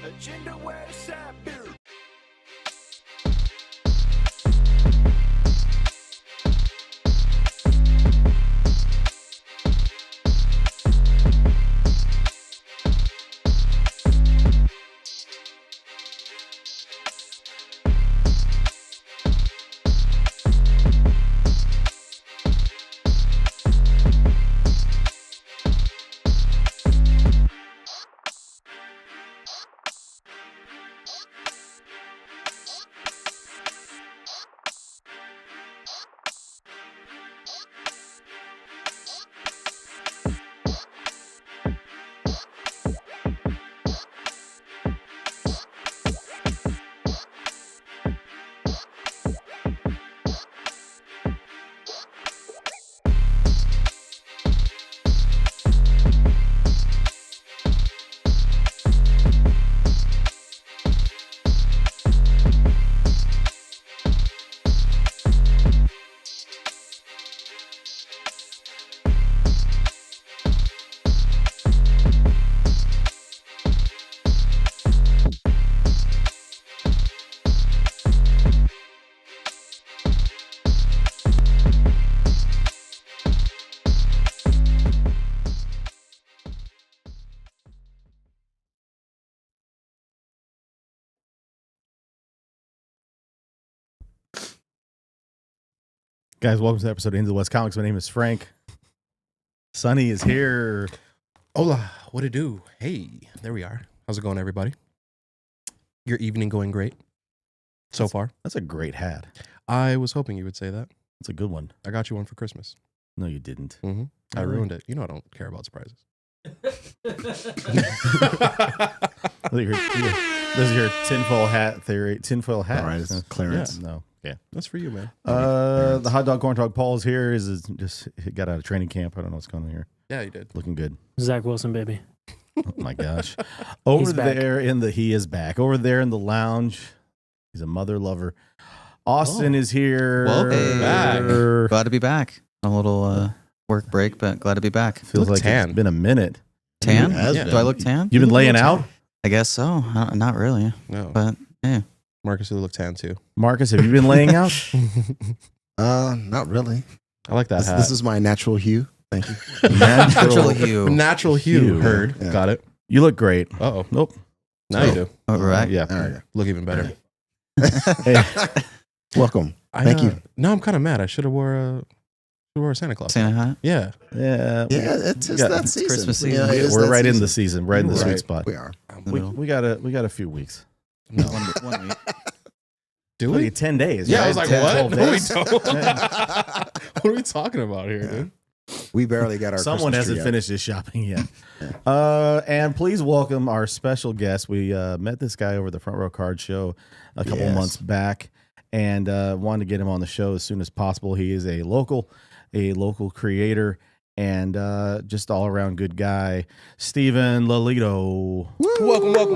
Agenda West Side Beer. Guys, welcome to the episode of Into the West Comics. My name is Frank. Sonny is here. Hola, what it do? Hey, there we are. How's it going, everybody? Your evening going great so far? That's a great hat. I was hoping you would say that. That's a good one. I got you one for Christmas. No, you didn't. Mm-hmm. I ruined it. You know I don't care about surprises. This is your tinfoil hat theory. Tinfoil hat. All right, it's clearance. Yeah, no. Yeah. That's for you, man. The hot dog corn dog Paul is here. Is just he got out of training camp. I don't know what's going on here. Yeah, you did. Looking good. Zach Wilson, baby. Oh my gosh. Over He's back. there he is back. Over there in the lounge. He's a mother lover. Austin is here. Welcome back. Glad to be back. A little work break, but glad to be back. Feels like tan. it's been a minute. Tan? Yeah. Do I look tan? You've been laying out? I guess so. Not really, No. but yeah. Marcus, you look tan too. Marcus, have you been laying out? Not really. I like that hat. This is my natural hue. Thank you. Natural hue. Natural hue. Hue. Heard. Yeah. Got it. You look great. Uh-oh. Nope. Now you do. All right. Yeah. All right. Look even better. Hey, Welcome. I, Thank you. No, I'm kind of mad. I should have wore a Santa Claus. Santa hat. Yeah. yeah. Yeah, it's got- that it's season. Christmas season. Yeah, it is We're that right in season. the season, right in the Right. sweet spot. We are. We got a few weeks. No. One week. Do Like we? 10 days. Yeah, right? I was like, 10, what? 12 No, we days. don't. What are we talking about here, dude? We barely got our Someone Christmas hasn't tree finished his shopping yet. And please welcome our special guest. We met this guy over the Front Row Card Show a couple Yes. months back, and wanted to get him on the show as soon as possible. He is a local creator and just all around good guy, Steven Lelito. Welcome.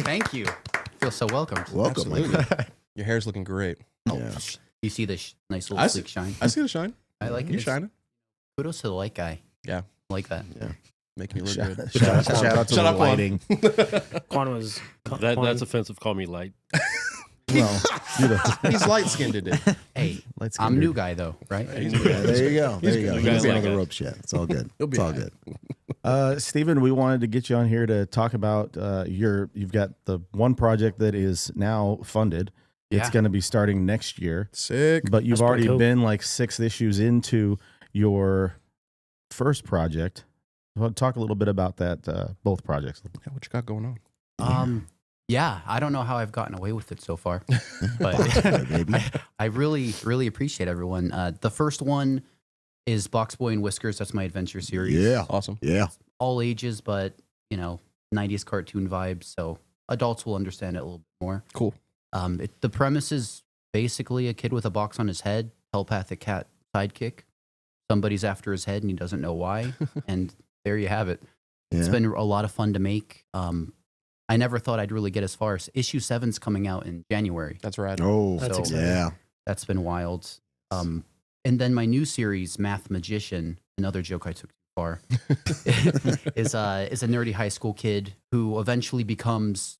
Thank you. Feel so welcomed. Welcome. Absolutely. Your hair's looking great. Yeah. You see this nice little sleek shine? I see the shine. I like it. You It's- shining. Kudos to the light guy. Yeah. I like that. Making me look Shout, good. shout out to Shut the up, Quan. lighting. Quan was. That's offensive. Call me light. Well, you know, He's light skinned, dude. Hey, lights I'm get new dirty. guy though, right? He's Yeah, there you go. There you go. good. He doesn't Like know the that. ropes yet. It's all good. He'll be It's all all right. good. Steven, we wanted to get you on here to talk about you've got the one project that is now funded. It's Yeah. going to be starting next year, Sick. but you've That's pretty already cool. been like 6 issues into your first project. Well, talk a little bit about that, both projects. Yeah, what you got going on? Yeah, I don't know how I've gotten away with it so far, but Baby. I really appreciate everyone. The first one is Box Boy and Whiskers. That's my adventure series. Yeah. Awesome. Yeah. All ages, but 90s cartoon vibes, so adults will understand it a little bit more. Cool. The premise is basically a kid with a box on his head, telepathic cat sidekick. Somebody's after his head and he doesn't know why. And there you have it. It's Yeah. been a lot of fun to make. I never thought I'd really get as far as issue 7's coming out in January. That's right. Oh, That's So- exciting. yeah. That's been wild. And then my new series, Math Magician, another joke I took too far, is a nerdy high school kid who eventually becomes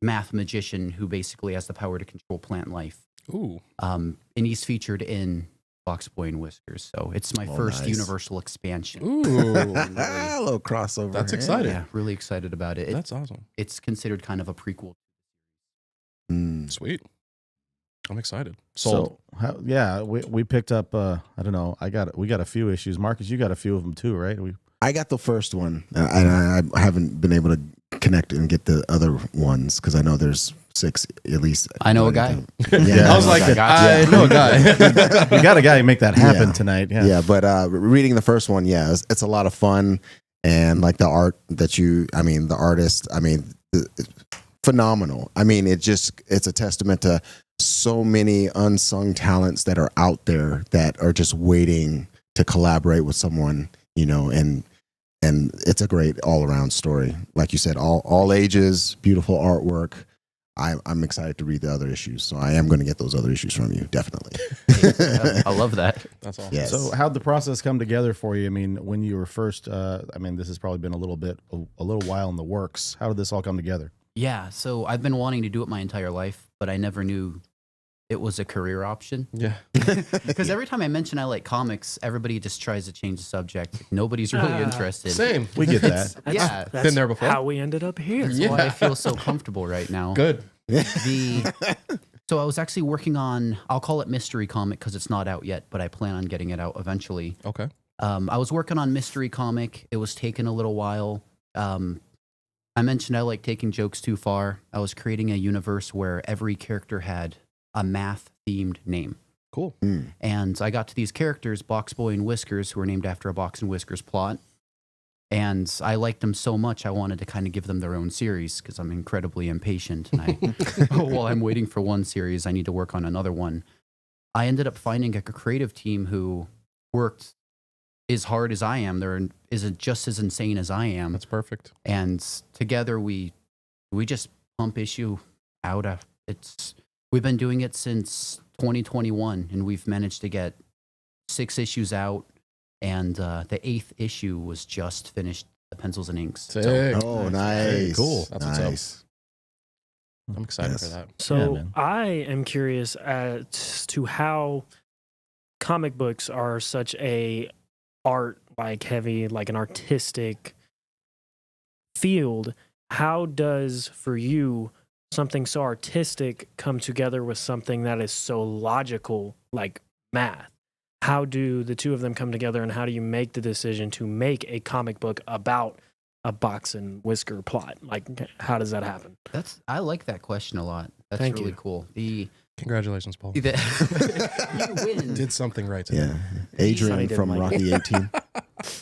math magician who basically has the power to control plant life. Ooh. And he's featured in Box Boy and Whiskers. So it's my first nice. Universal expansion. Ooh. A little crossover. That's yeah. exciting. Yeah, really excited about it. That's awesome. It's considered kind of a prequel. Mm. Sweet. I'm excited. Sold. So we picked up. I don't know. We got a few issues. Marcus, you got a few of them too, right? I got the first one, and I haven't been able to connect and get the other ones because I know there's 6 at least. I know a guy. Yeah, I was like, I know a guy. We got a guy to make that happen Yeah. tonight. Yeah. Yeah, but reading the first one, yeah, it's a lot of fun, and like the art that the artist, phenomenal. I mean, it's a testament to so many unsung talents that are out there that are just waiting to collaborate with someone, and it's a great all around story. Like you said, all ages, beautiful artwork. I'm excited to read the other issues, so I am going to get those other issues from you, definitely. I love that. That's awesome. Yes. So how'd the process come together for you? I mean, when you were first, this has probably been a little while in the works. How did this all come together? Yeah, so I've been wanting to do it my entire life, but I never knew it was a career option. Yeah. Because every time I mention I like comics, everybody just tries to change the subject. Nobody's really interested. Same. We get that. Yeah, That's Been there before. how we ended up here. that's why I feel so comfortable right now. Good. So I was actually working on, I'll call it mystery comic because it's not out yet, but I plan on getting it out eventually. Okay. I was working on mystery comic. It was taking a little while. I mentioned I like taking jokes too far. I was creating a universe where every character had a math-themed name. Cool. And I got to these characters, Box Boy and Whiskers, who were named after a Box and Whiskers plot. And I liked them so much, I wanted to kind of give them their own series because I'm incredibly impatient. And while I'm waiting for one series, I need to work on another one. I ended up finding a creative team who worked as hard as I am. They're just as insane as I am. That's perfect. And together we just pump issue out. We've been doing it since 2021, and we've managed to get 6 issues out. And the 8th issue was just finished, the pencils and inks. Sick. Oh, Very nice. cool. That's what's nice. up. I'm excited Yes. for that. So Yeah, man. I am curious as to how comic books are such a heavy, like an artistic field. How does, for you, something so artistic come together with something that is so logical, like math? How do the two of them come together, and how do you make the decision to make a comic book about a box and whisker plot? Like, how does that happen? I like that question a lot. That's Thank really you. cool. Congratulations, Paul. You win. Did something right today. Yeah. Adrian didn't from like Rocky 18.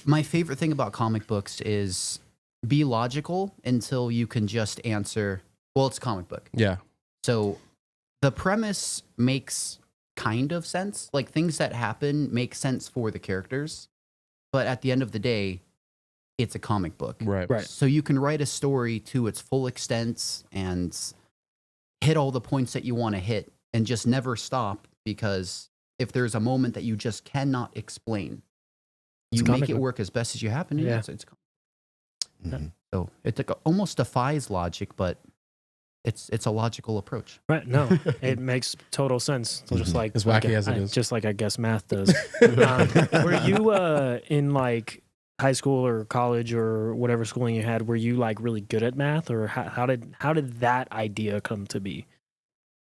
My favorite thing about comic books is be logical until you can just answer, well, it's a comic book. Yeah. So the premise makes kind of sense. Like, things that happen make sense for the characters. But at the end of the day, it's a comic book. Right. Right. So you can write a story to its full extent and hit all the points that you want to hit and just never stop, because if there's a moment that you just cannot explain, you It's a make comic it book. work as best as you happen. Yeah. It's Mhm. so it almost defies logic, but it's a logical approach. Right. No, it makes total sense. So just like As wacky as it is. just like I guess math does. Were you in like high school or college or whatever schooling you had? Were you like really good at math, or how did that idea come to be?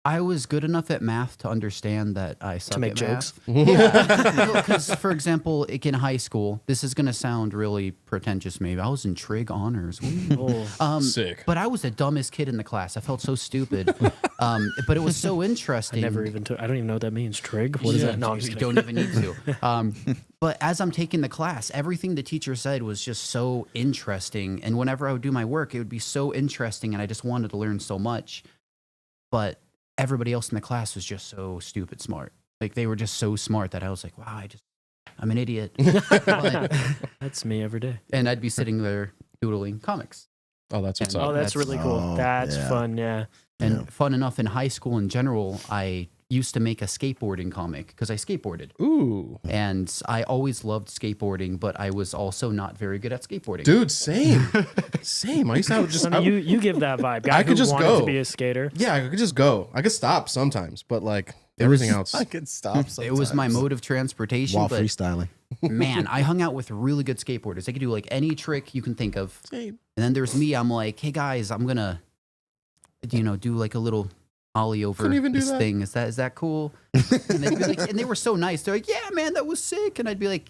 I was good enough at math to understand that I suck To make at jokes? math. Yeah, because for example, like in high school, this is going to sound really pretentious. Maybe I was in trig honors. Woo. Oh, Sick. But I was the dumbest kid in the class. I felt so stupid. But it was so I interesting. never even took. I don't even know what that means. Trig. What is Yeah, that? No, I'm just You kidding. don't even need to. But as I'm taking the class, everything the teacher said was just so interesting. And whenever I would do my work, it would be so interesting, and I just wanted to learn so much. But everybody else in the class was just so stupid smart. Like, they were just so smart that I was like, wow, I'm an idiot. But- That's me every day. and I'd be sitting there doodling comics. Oh, that's what's And- Oh, up. that's really cool. Oh, That's yeah. fun. Yeah. And Yeah. fun enough, in high school in general, I used to make a skateboarding comic because I skateboarded. Ooh. And I always loved skateboarding, but I was also not very good at skateboarding. Dude, same. Same. I used to have just. I mean, you give that vibe. Guy I could who just wanted go. to be a skater. Yeah, I could just go. I could stop sometimes, but like everything else. I could stop. It was my mode of transportation. While but freestyling. man, I hung out with really good skateboarders. They could do like any trick you can think of. Same. And then there's me. I'm like, hey guys, I'm gonna, do like a little ollie over Couldn't even do this that. thing. Is that cool? And they'd be like, and they were so nice. They're like, yeah, man, that was sick. And I'd be like,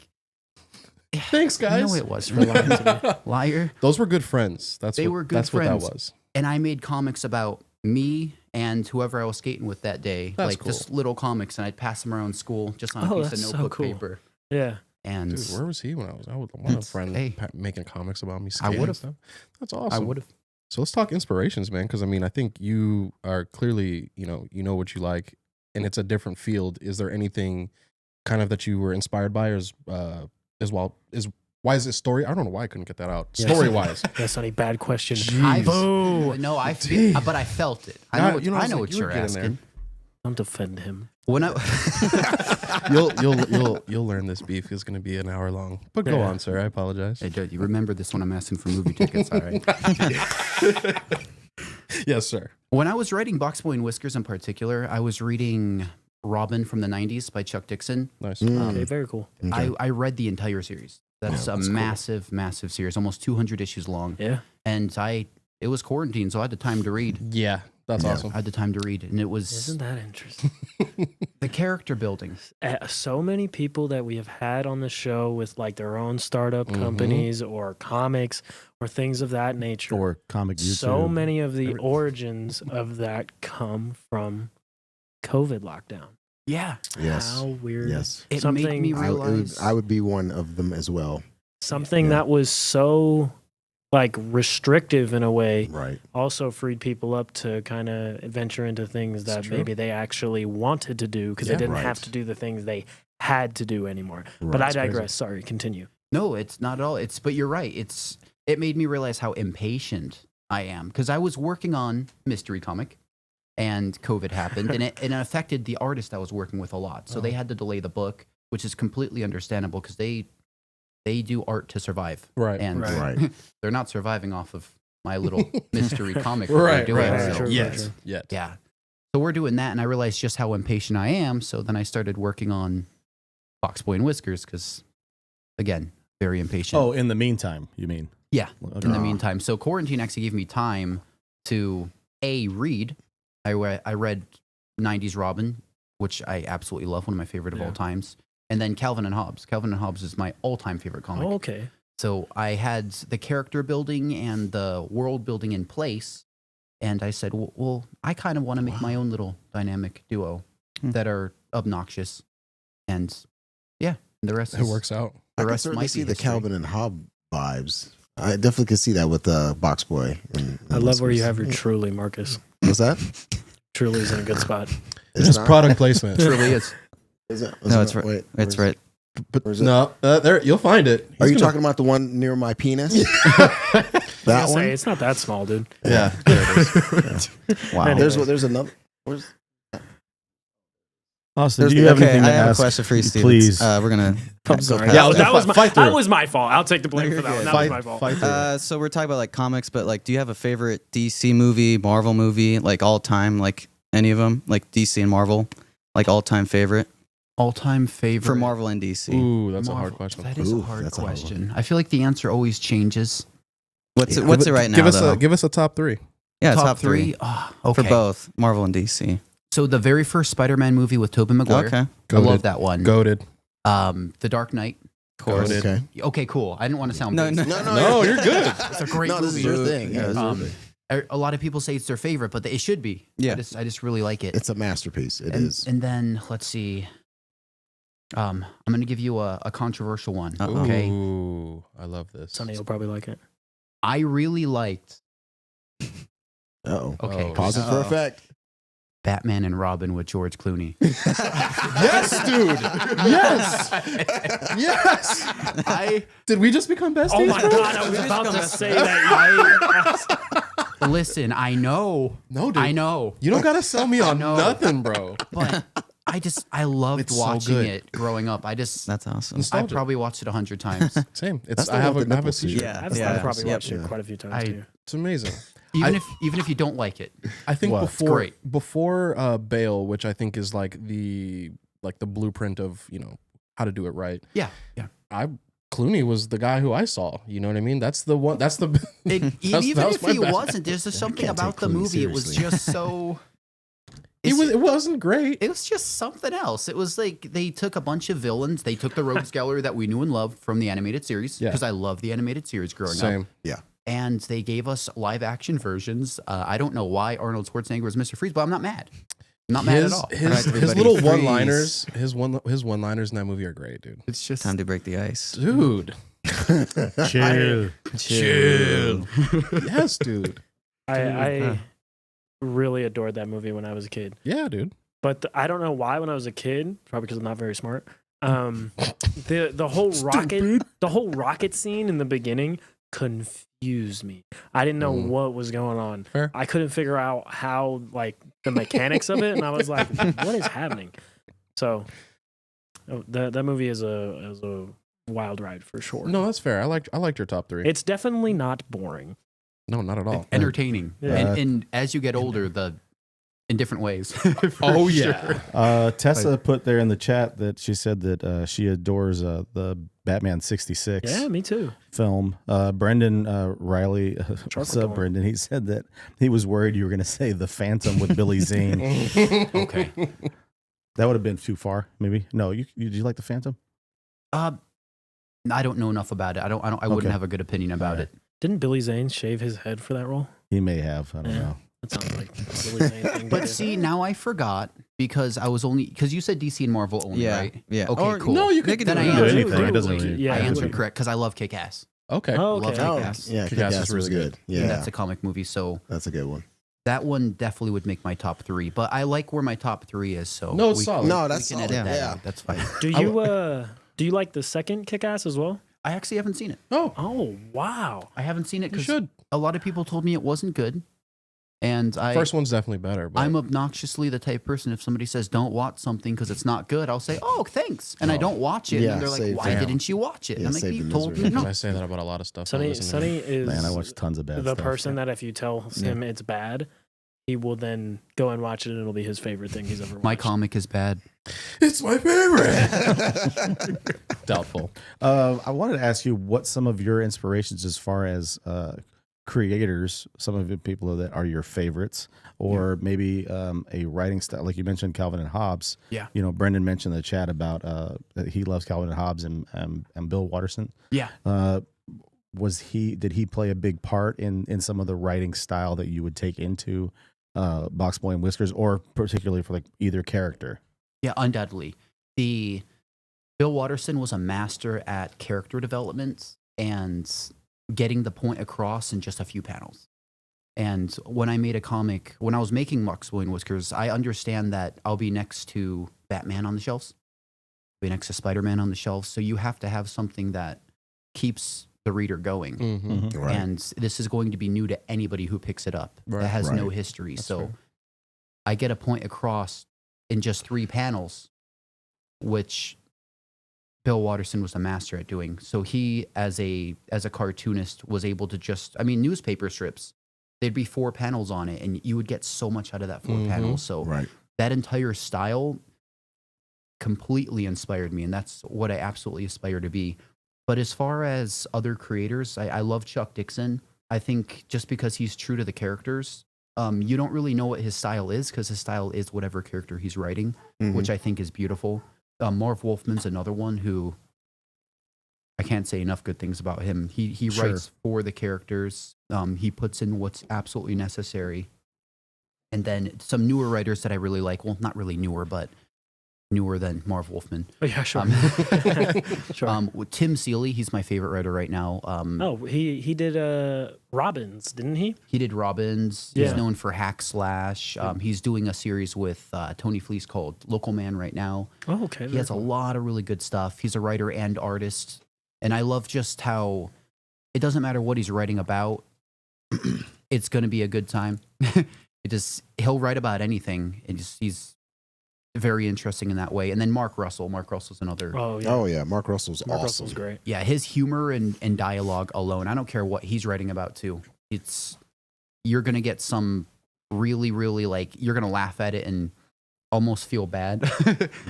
Thanks, guys. no, it wasn't. Lying to me. Liar. Those were good friends. That's They what, were good that's friends. what that was. And I made comics about me and whoever I was skating with that day. That's like just little comics, and I'd pass them around school just on a Oh, piece of that's so notebook cool. paper. Yeah. And Dude, where was he when I was? I would want a friend Hey. making comics about me I skating. would've. and stuff. That's awesome. I would have. So let's talk inspirations, man. Because I mean, I think you are clearly, you know what you like, and it's a different field. Is there anything kind of that you were inspired by, or why is it story? I don't know why I couldn't get that out. Yes. Story wise, That's not a bad question. Jeez. No, I Dang. feel, but I felt it. I Yeah, know what, you know, I it's know like what you were you're getting there. asking. Don't defend him. When I you'll learn this beef is going to be an hour long. But go Yeah. on, sir. I apologize. Hey, dude, you remember this when I'm asking for movie tickets, all right? Yes, sir. When I was writing Box Boy and Whiskers in particular, I was reading Robin from the 90s by Chuck Dixon. Nice. Okay, very cool. I read the entire series. That's a massive, massive series, almost 200 issues long. Yeah. And it was quarantine, so I had the time to read. Yeah, that's awesome. I had the time to read, and it was Isn't that interesting? the character building. So many people that we have had on the show with like their own startup companies or comics or things of that nature. Or comic YouTube. So many of the origins of that come from COVID lockdown. Yeah, Yes. How weird. Yes. it Something- made me I realize. would be one of them as well. Something Yeah. that was so like restrictive in a way Right. also freed people up to kind of venture into things that true. maybe they actually wanted to do because Yeah. they didn't Right. have to do the things they had to do anymore. But I Right. digress. Sorry, continue. No, it's not at all. But you're right. It made me realize how impatient I am because I was working on mystery comic, and COVID happened, and it affected the artist I was working with a lot. So they had to delay the book, which is completely understandable because they do art to survive, Right. and Right. they're not surviving off of my little mystery comic. Right, that we're doing. right. So, True, Yet. true. Yet. yeah. So we're doing that, and I realized just how impatient I am. So then I started working on Box Boy and Whiskers because, again, very impatient. Oh, in the meantime, you mean? Yeah, Okay. in the meantime. So quarantine actually gave me time to read. I read 90s Robin, which I absolutely love, one of my favorite of all times. And then Calvin and Hobbes. Calvin and Hobbes is my all-time favorite comic. Oh, okay. So I had the character building and the world building in place. And I said, well I kind of want to make my own little dynamic duo that are obnoxious. And yeah, the rest It works out. The I can rest certainly might see be the history. Calvin and Hobbes vibes. I definitely could see that with the Box Boy. I love where you have your Truly, Marcus. What's that? Truly's in a good spot. It's not- product placement. It really is. Is it? No, it's right. Wait, It's where's- right. But Where's it? no, there you'll find it. Are He's you gonna- talking about the one near my penis? I That say, one? it's not that small, dude. Yeah. There it is. Wow. Anyway. There's another. Where's Austin, There's do you the- have Okay, anything I to have a ask? question for you, Steven. Please. We're gonna. I'm sorry. Yeah, that was my fight through that it. was my fault. I'll take the blame for that one. That was Fight- my fault. fight through it. So we're talking about like comics, but like, do you have a favorite DC movie, Marvel movie, like all time, like any of them, like DC and Marvel, like all time favorite All-time favorite. for Marvel and DC? Ooh, that's a hard Marvel. question. That is Ooh, a hard that's a hard question. I feel like the answer always changes. What's Yeah. it? What's it right now? Give us though? give us a top three. yeah, top three. Oh, okay. for both Marvel and DC. So the very first Spider-Man movie with Tobey Maguire. Okay, I Goated. love that one. Goated. The Dark Knight. of course. Goated. okay? Okay, cool. I didn't want to sound No, basic. no. No, you're good. It's a great No, this movie. is your thing. Yeah, this is your Um, thing. A lot of people say it's their favorite, but it should be. Yeah. I just really like it. It's a masterpiece. It is. And then let's see. I'm going to give you a controversial one. Uh-oh. Okay. Ooh, I love this. Sonny will probably like it. I really liked Oh. Okay. Oh, Pause it for Uh-oh. effect. Batman and Robin with George Clooney. Yes, dude. Yes. Yes. Did we just become besties? Oh my bro? god, I was about to say that. Listen, I know. No, dude. I know. You don't gotta sell me on know. nothing, bro. But I loved It's so watching good. it growing up. That's awesome. I Nostalgia. probably watched it 100 times. Same. That's It's the I one have with the a nipples, t-shirt. Yeah. I've probably watched it Yep. quite a few times I- too. It's amazing. Even if you don't like it. I think What? It's great. before Bale, which I think is like the blueprint of how to do it right. Yeah. Clooney was the guy who I saw. You know what I mean? That's the one. That's the. Even that was if my he bad. wasn't, there's just something can't about take the Clooney movie. It was seriously. just so. It wasn't great. It was just something else. It was like they took a bunch of villains. They took the rogues gallery that we knew and loved from the animated series, Yeah. because I love the animated series growing up. Same. And they gave us live action versions. I don't know why Arnold Schwarzenegger was Mr. Freeze, but I'm not mad. I'm not mad at all. His Everybody little freeze. one-liners, his one-liners in that movie are great, dude. It's just Time to break the ice. Dude, Chill. chill. Yes, dude. I really adored that movie when I was a kid. Yeah, dude. But I don't know why when I was a kid, probably because I'm not very smart. The whole rocket scene in the beginning confused me. I didn't know what was going on. Fair. I couldn't figure out how like the mechanics of it, and I was like, what is happening? So that movie is a wild ride for sure. No, that's fair. I liked your top 3. It's definitely not boring. No, not at all. entertaining. Yeah. And as you get older, in different ways. Oh, For yeah. sure. Tessa put there in the chat that she said that she adores the Batman 66 Yeah, me too. film. Brendan Riley, what's Charcoal up, Dawn. Brendan? He said that he was worried you were going to say The Phantom with Billy Zane. Okay. That would have been too far, maybe. No, did you like The Phantom? I don't know enough about it. I wouldn't Okay. have a good opinion about it. Didn't Billy Zane shave his head for that role? He may have. I don't Yeah. know. That sounds like a Billy Zane thing. to But do. see, now I forgot because you said DC and Marvel only, Yeah. right? Yeah. Okay, Or- cool. No, you They could could Then do I it. do answered anything. It doesn't correctly. really- Yeah, I it answered wouldn't- correct because I love Kick-Ass. Okay. Oh, Love okay. Kick-Ass. Yeah, Kick-Ass Kick-Ass is was really good. good. Yeah, And that's a comic movie, so that's a good one. that one definitely would make my top 3. But I like where my top 3 is, so No, it's solid. No, we that's can solid. edit that Yeah. out. That's fine. Do you like the second Kick-Ass as well? I actually haven't seen it. Oh, Oh wow! I haven't seen it you because should. a lot of people told me it wasn't good. And First one's definitely better. But I'm obnoxiously the type of person, if somebody says don't watch something because it's not good, I'll say, oh, thanks. And I don't watch it. Yeah, and they're like, save why the- didn't you watch it? Yeah, and I'm like, save you the told me misery. no. I say that about a lot of stuff. Don't listen to Sonny me. is Man, I watched tons of bad the stuff. person that if you tell him it's bad, he will then go and watch it, and it'll be his favorite thing he's ever watched. My comic is bad. It's my favorite. Doubtful. I wanted to ask you what some of your inspirations as far as creators, some of the people that are your favorites, or maybe a writing style, like you mentioned Calvin and Hobbes. Yeah. You know, Brendan mentioned in the chat about that he loves Calvin and Hobbes and Bill Watterson. Yeah. Did he play a big part in some of the writing style that you would take into Box Boy and Whiskers, or particularly for like either character? Yeah, undoubtedly. The Bill Watterson was a master at character development and getting the point across in just a few panels. And when I made a comic, when I was making Box Boy and Whiskers, I understand that I'll be next to Batman on the shelves, be next to Spider-Man on the shelves. So you have to have something that keeps the reader going. Mm-hmm. Right. And this is going to be new to anybody who picks it up Right. that has no Right. history. That's So fair. I get a point across in just 3 panels, which Bill Watterson was a master at doing. So he, as a cartoonist, was able to newspaper strips, there'd be 4 panels on it, and you would get so much out of that 4 Mhm. panels. So Right. that entire style completely inspired me, and that's what I absolutely aspire to be. But as far as other creators, I love Chuck Dixon. I think just because he's true to the characters, you don't really know what his style is because his style is whatever character he's writing, which I think is beautiful. Marv Wolfman's another one who I can't say enough good things about him. He Sure. writes for the characters. He puts in what's absolutely necessary. And then some newer writers that I really like. Well, not really newer, but newer than Marv Wolfman. Oh yeah, sure. Sure. Tim Seeley, he's my favorite writer right now. Oh, he did Robbins, didn't he? He did Robbins. Yeah. He's known for Hack Slash. He's doing a series with Tony Fleece called Local Man right now. Oh, okay. He has a lot of really good stuff. He's a writer and artist. And I love just how it doesn't matter what he's writing about. it's going to be a good time. He'll write about anything. He's very interesting in that way. And then Mark Russell's another. Oh yeah. Oh yeah, Mark Russell's Mark awesome. Russell's great. Yeah, his humor and dialogue alone. I don't care what he's writing about too. You're gonna get some really, really you're gonna laugh at it and almost feel bad.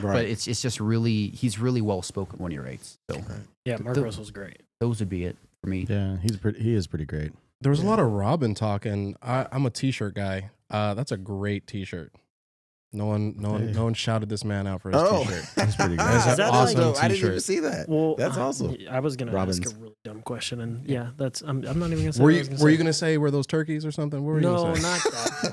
But it's just really, he's really well spoken when he writes. So Yeah, Mark Russell's great. those would be it for me. Yeah, he is pretty great. There was a lot of Robin talk, and I'm a T-shirt guy. That's a great T-shirt. No one shouted this man out for his T-shirt. That's pretty good. That's Is that awesome like- I didn't even T-shirt. see that. Well, That's awesome. I was gonna Robin's. ask a really dumb question, and yeah, that's I'm not even gonna say. Were what I you was gonna were say. you gonna say were those turkeys or something? What were you No, gonna say? not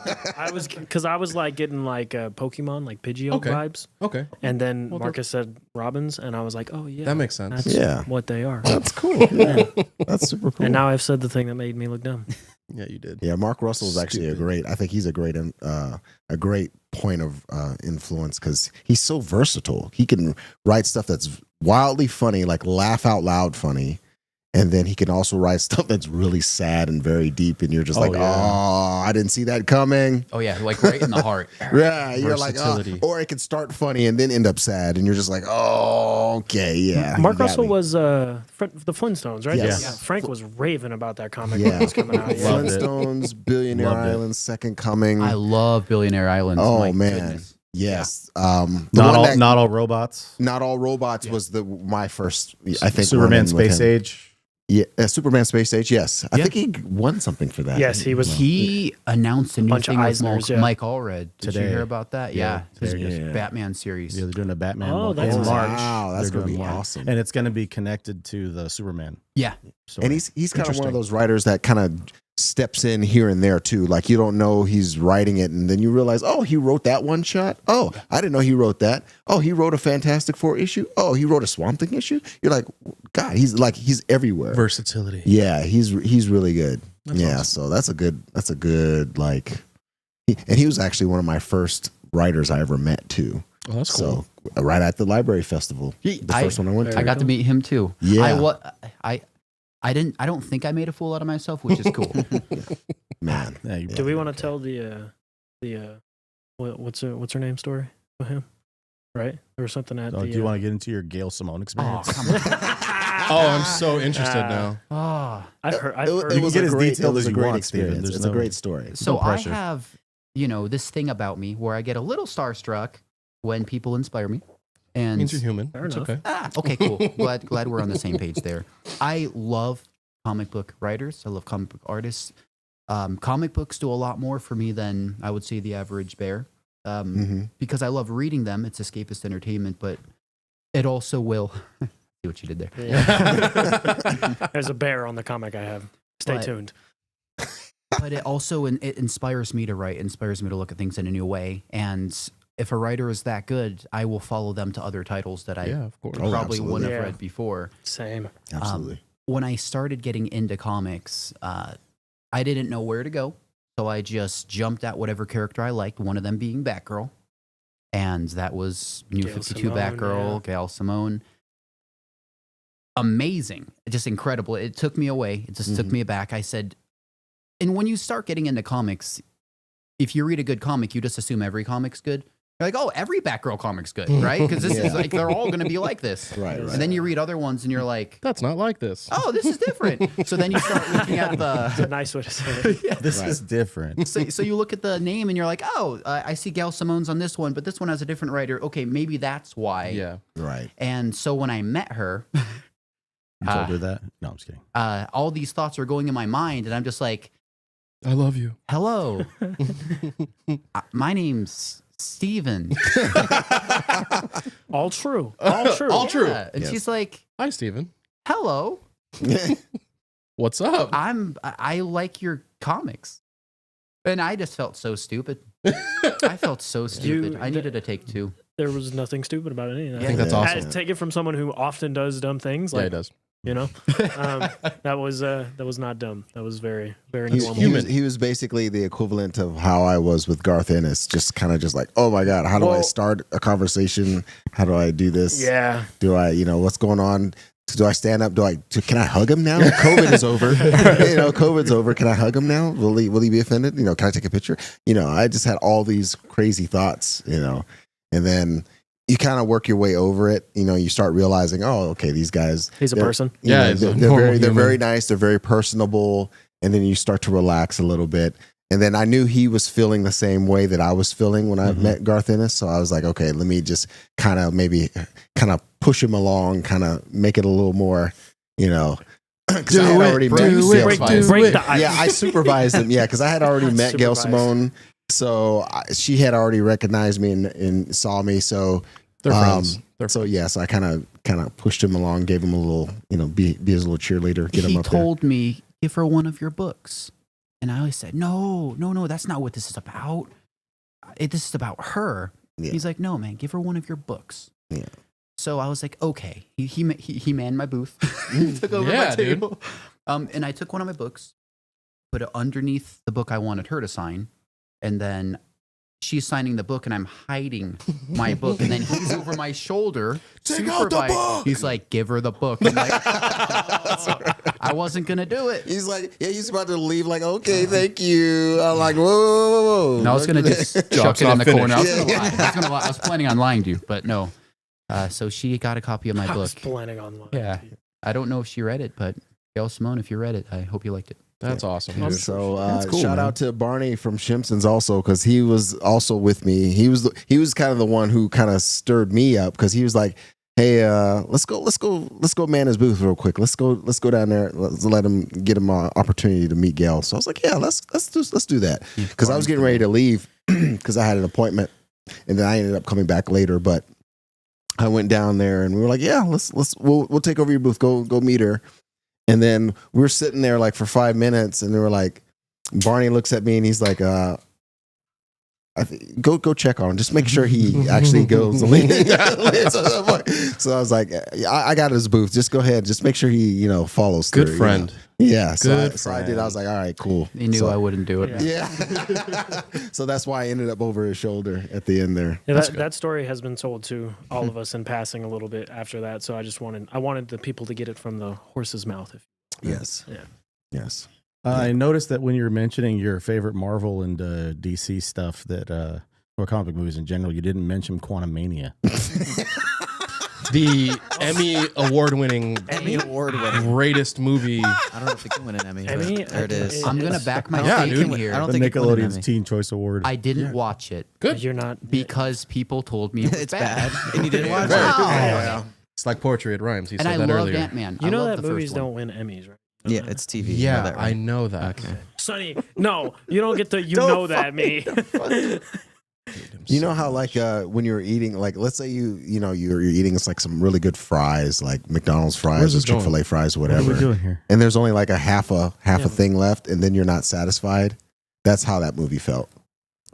that. I was because I was like getting like Pokemon, like Pidgeot Okay. vibes, Okay, and then Well, Marcus said Robins, and I was like, oh yeah, that makes sense. that's Yeah. what they are. That's cool. Yeah. That's super cool. And now I've said the thing that made me look dumb. Yeah, you did. Yeah, Mark Russell is actually Stupid. I think he's a great point of influence because he's so versatile. He can write stuff that's wildly funny, like laugh out loud funny. And then he can also write stuff that's really sad and very deep. And you're just yeah. I didn't see that coming. Oh yeah, like right in the heart. Yeah, you're like, Versatility. or it could start funny and then end up sad. And you're just like, oh, okay, yeah. Mark you got Russell me. was the Flintstones, right? Yes. Yeah. Frank was raving about that comic Yeah. when it was coming out. Yeah. Loved it. Flintstones, Billionaire Loved it. Island, Second Coming. I love Billionaire Island. Oh, My man. goodness. Yes. Not all robots. Not All Robots was my first, I think. Superman run-in with Space him. Age. Yeah, Superman Space Age. Yes, I Yeah. think he won something for that. Yes, he was. He announced a new Bunch of thing with Eisners, yeah. Mike Allred. Did Today. you hear about that? Yeah, today, his yeah. Batman series. Yeah, they're doing a Batman Oh, one that's in awesome. March. Wow, that's They're gonna be doing one. awesome. And it's going to be connected to the Superman. Yeah, story. And he's kind of one Interesting. of those writers that kind of steps in here and there too. Like you don't know he's writing it, and then you realize, oh, he wrote that one shot. Oh, I didn't know he wrote that. Oh, he wrote a Fantastic Four issue. Oh, he wrote a Swamp Thing issue. You're like, God, he's everywhere. Versatility. Yeah, he's really good. That's yeah, awesome. so that's a good and he was actually one of my first writers I ever met too. Oh, that's cool. So right at the library festival, the first one I went to. I got to meet him too. Yeah. I don't think I made a fool out of myself, which is cool. Man. Yeah, you- Do we want to tell the what's her name story with him? Right? There was something at Oh, the. do you want to get into your Gail Simone Oh, experience? come on. Oh, I'm so interested now. Oh. I've heard. It was get a as great, detailed it was as a you great want, Steven. experience. There's It's a no- great story. So No I pressure. have, this thing about me where I get a little starstruck when people inspire me. And Means you're human. Fair It's enough. okay. okay, cool. Glad we're on the same page there. I love comic book writers. I love comic book artists. Comic books do a lot more for me than I would say the average bear. Because I love reading them. It's escapist entertainment, but it also will. See what you did there. Yeah. There's a bear on the comic I have. Stay But- tuned. But it also it inspires me to write, inspires me to look at things in a new way. And if a writer is that good, I will follow them to other titles that I Yeah, of course. Oh, probably absolutely. wouldn't have Yeah. read before. Same. Absolutely. When I started getting into comics, I didn't know where to go. So I just jumped at whatever character I liked, one of them being Batgirl. And that was New Gail 52 Simone, Batgirl, yeah. Gail Simone. Amazing. Just incredible. It took me away. It just took me aback. I said, and when you start getting into comics, if you read a good comic, you just assume every comic's good. You're like, oh, every Batgirl comic's good, right? Because this is like, they're all going to be like this. Right. And then you read other ones and you're like, That's not like this. oh, this is different. So then you start looking at It's a the. nice way to say it. This Right. is different. So you look at the name and you're like, oh, I see Gail Simone's on this one, but this one has a different writer. Okay, maybe that's why. Yeah. Right. And so when I met her, You told her that? No, I'm just kidding. all these thoughts are going in my mind, and I'm just like, I love you. hello, my name's Steven. All true. All true. All true. Yeah. And Yes. she's like, Hi, Steven. hello, What's up? I like your comics. And I just felt so stupid. I felt so stupid. I needed to take two. There was nothing stupid about any of that. I think that's Yeah. awesome. Take it from someone who often does dumb things. Yeah, he Like, does. you know, that was not dumb. That was very, very He, normal. he was, he was basically the equivalent of how I was with Garth Ennis, just kind of just like, oh my God, how do I Well- start a conversation? How do I do this? Yeah. Do I, what's going on? Do I stand up? Can I hug him now? COVID is over. You know, COVID's over. Can I hug him now? Will he be offended? You know, can I take a picture? You know, I just had all these crazy thoughts, you know, and then you kind of work your way over it. You know, you start realizing, oh, okay, these guys. He's a person. Yeah, they're very nice. They're very personable. And then you start to relax a little bit. And then I knew he was feeling the same way that I was feeling when I met Garth Ennis. So I was like, okay, let me just kind of push him along, kind of make it a little more, you know, because I had already met the ice. Yeah, I supervised him. Yeah, because I had already met Gail Simone. So she had already recognized me and saw me. So They're friends. So I kind of pushed him along, gave him a little, you know, be his little cheerleader, get him He up there. told me, give her one of your books. And I always said, no, that's not what this is about. This is about her. Yeah. He's like, no, man, give her one of your books. Yeah. So I was like, okay. He manned my booth. Took over Yeah, my table. And I took one of my books, put it underneath the book I wanted her to sign. And then she's signing the book and I'm hiding my book. And then he's over my shoulder. Take out the book! He's like, give her the book. I'm like, I wasn't going to do it. He's like, yeah, he's about to leave. Like, okay, thank you. I'm like, whoa. And I was going to just chuck it in the not corner. I was finished. going to lie. I was planning on lying to you, but no. So she got a copy of my I book. was planning on lying. Yeah. I don't know if she read it, but Gail Simone, if you read it, I hope you liked it. That's awesome. Dude. So That's cool, shout man. out to Barney from Shimpsons also, because he was also with me. He was kind of the one who kind of stirred me up, because he was like, hey, let's go man his booth real quick. Let's go down there. Let's let him get him an opportunity to meet Gail. So I was like, yeah, let's do that, because I was getting ready to leave because I had an appointment, and then I ended up coming back later. But I went down there and we were like, yeah, we'll take over your booth. Go meet her. And then we're sitting there like for 5 minutes, and they were like, Barney looks at me and he's like, go check on him. Just make sure he actually goes. So I was like, I got his booth. Just go ahead. Just make sure he, you know, follows through. Good friend. You know? Yeah. Good So I did. I was like, all right, cool. He knew I wouldn't do it. Yeah. So that's why I ended up over his shoulder at the end there. Yeah, that story has been told to all of us in passing a little bit after that. So I wanted the people to get it from the horse's mouth. Yes. Yeah. Yes. I noticed that when you were mentioning your favorite Marvel and DC stuff, that or comic movies in general, you didn't mention Quantumania. The Emmy award-winning, greatest movie. I don't know if it can win an Emmy. Emmy? But there it is. I'm going to back my Yeah, thinking dude. here. I don't The think it can win an Nickelodeon's Emmy. Teen Choice Award. I didn't watch it Good. You're not because people told me it was It's bad. And you didn't watch Very it. good. Wow. It's like poetry. It rhymes. He And said I that loved earlier. Ant-Man. You I know loved that the movies first one. don't win Emmys, right? Yeah, it's TV. You know Yeah, that, I right? know that. Okay. Sonny, no, you don't get to. You know that me. You know how like when you're eating, like let's say you're eating it's like some really good fries, like McDonald's fries Where's or this going? Chick-fil-A fries, What are whatever. we doing here? And there's only like a half a Yeah. thing left, and then you're not satisfied. That's how that movie felt.